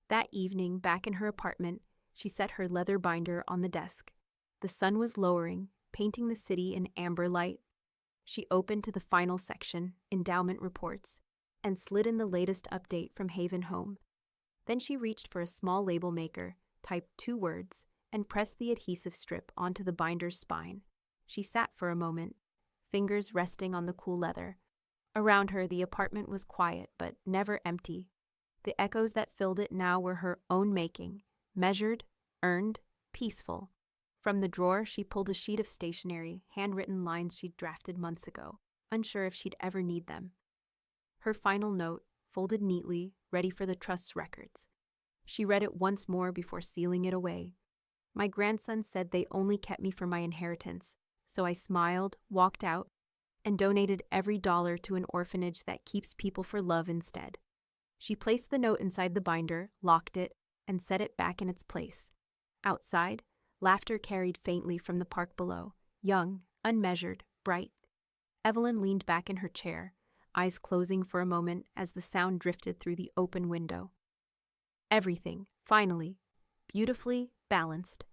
That evening, back in her apartment, she set her leather binder on the desk. The sun was lowering, painting the city in amber light. She opened to the final section, endowment reports, and slid in the latest update from Haven Home. Then she reached for a small label maker, typed 2 words, and pressed the adhesive strip onto the binder's spine. She sat for a moment, fingers resting on the cool leather. Around her, the apartment was quiet, but never empty. The echoes that filled it now were her own making, measured, earned, peaceful. From the drawer, she pulled a sheet of stationery, handwritten lines she'd drafted months ago, unsure if she'd ever need them. Her final note, folded neatly, ready for the trust's records. She read it once more before sealing it away. My grandson said they only kept me for my inheritance, so I smiled, walked out, and donated every dollar to an orphanage that keeps people for love instead. She placed the note inside the binder, locked it, and set it back in its place. Outside, laughter carried faintly from the park below, young, unmeasured, bright. Evelyn leaned back in her chair, eyes closing for a moment as the sound drifted through the open window. Everything, finally, beautifully balanced,